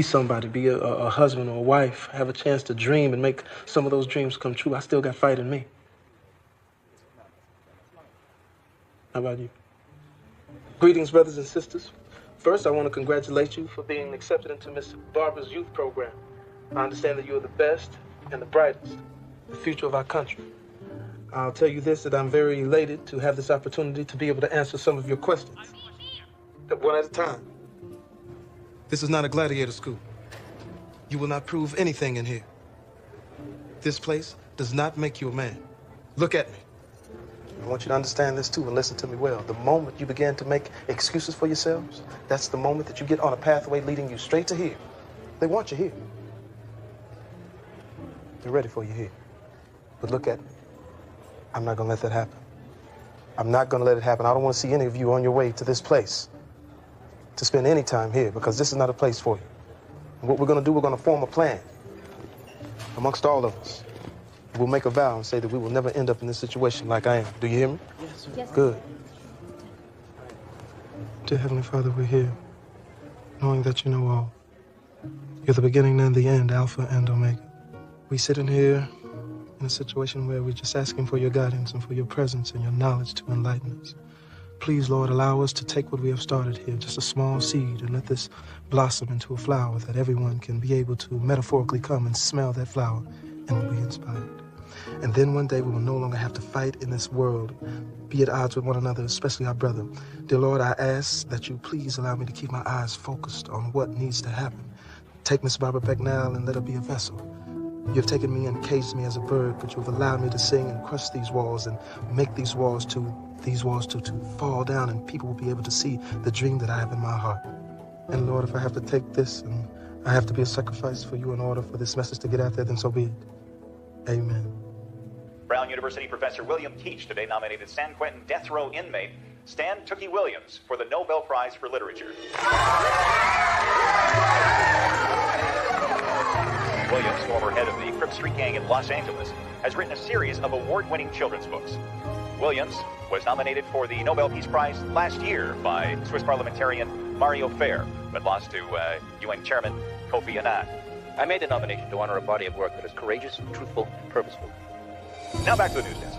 somebody, be a husband or a wife, have a chance to dream and make some of those dreams come true. I still got fight in me. How about you? Greetings, brothers and sisters. First, I want to congratulate you for being accepted into Miss Barbara's youth program. I understand that you are the best and the brightest, the future of our country. I'll tell you this, that I'm very elated to have this opportunity to be able to answer some of your questions. One at a time. This is not a gladiator school. You will not prove anything in here. This place does not make you a man. Look at me. I want you to understand this too and listen to me well. The moment you begin to make excuses for yourselves, that's the moment that you get on a pathway leading you straight to here. They want you here. They're ready for you here. But look at me. I'm not gonna let that happen. I'm not gonna let it happen. I don't want to see any of you on your way to this place to spend any time here, because this is not a place for you. And what we're gonna do, we're gonna form a plan amongst all of us. We'll make a vow and say that we will never end up in this situation like I am. Do you hear me? Yes, sir. Yes. Good. Dear Heavenly Father, we're here, knowing that you know all. You're the beginning and the end, Alpha and Omega. We sit in here in a situation where we're just asking for your guidance and for your presence and your knowledge to enlighten us. Please, Lord, allow us to take what we have started here, just a small seed, and let this blossom into a flower that everyone can be able to metaphorically come and smell that flower and will be inspired. And then one day we will no longer have to fight in this world, be at odds with one another, especially our brother. Dear Lord, I ask that you please allow me to keep my eyes focused on what needs to happen. Take Miss Barbara back now and let her be a vessel. You've taken me and caged me as a bird, but you've allowed me to sing and crush these walls and make these walls to fall down, and people will be able to see the dream that I have in my heart. And Lord, if I have to take this and I have to be a sacrifice for you in order for this message to get out there, then so be it. Amen. Brown University professor William Teach today nominated San Quentin death row inmate Stan Tookie Williams for the Nobel Prize for Literature. Williams, former head of the Crips street gang in Los Angeles, has written a series of award-winning children's books. Williams was nominated for the Nobel Peace Prize last year by Swiss parliamentarian Mario Fair, but lost to UN Chairman Kofi Annan. I made the nomination to honor a body of work that is courageous, truthful, and purposeful. Now back to the news desk.